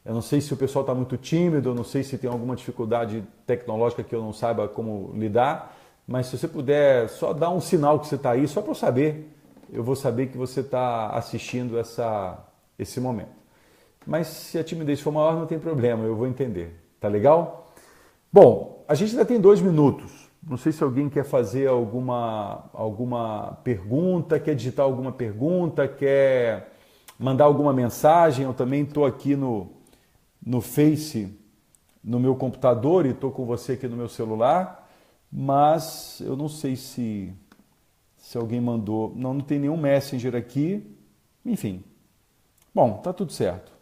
Eu não sei se o pessoal está muito tímido, eu não sei se tem alguma dificuldade tecnológica que eu não saiba como lidar, mas se você puder só dar um sinal que você está aí, só para eu saber, eu vou saber que você está assistindo esse momento. Mas se a timidez for maior, não tem problema, eu vou entender. Tá legal? Bom, a gente ainda tem 2 minutos. Não sei se alguém quer fazer alguma pergunta, quer digitar alguma pergunta, quer mandar alguma mensagem. Eu também estou aqui no Face, no meu computador, e estou com você aqui no meu celular, mas eu não sei se alguém mandou. Não tem nenhum Messenger aqui. Enfim. Bom, tá tudo certo.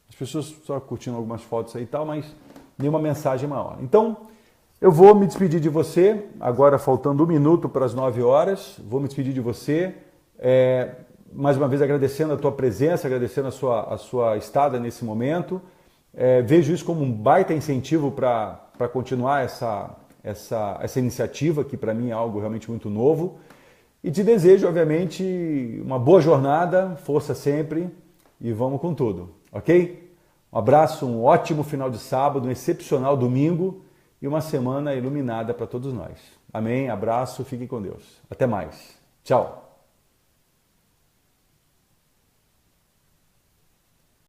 As pessoas só curtindo algumas fotos aí e tal, mas nenhuma mensagem maior. Então, eu vou me despedir de você, agora faltando 1 minuto para as 9 horas. Vou me despedir de você. Mais uma vez agradecendo a tua presença, agradecendo a sua estada nesse momento. Vejo isso como um baita incentivo para continuar essa iniciativa, que para mim é algo realmente muito novo. E te desejo, obviamente, uma boa jornada, força sempre e vamos com tudo, ok? Um abraço, um ótimo final de sábado, um excepcional domingo e uma semana iluminada para todos nós. Amém? Abraço, fiquem com Deus. Até mais. Tchau.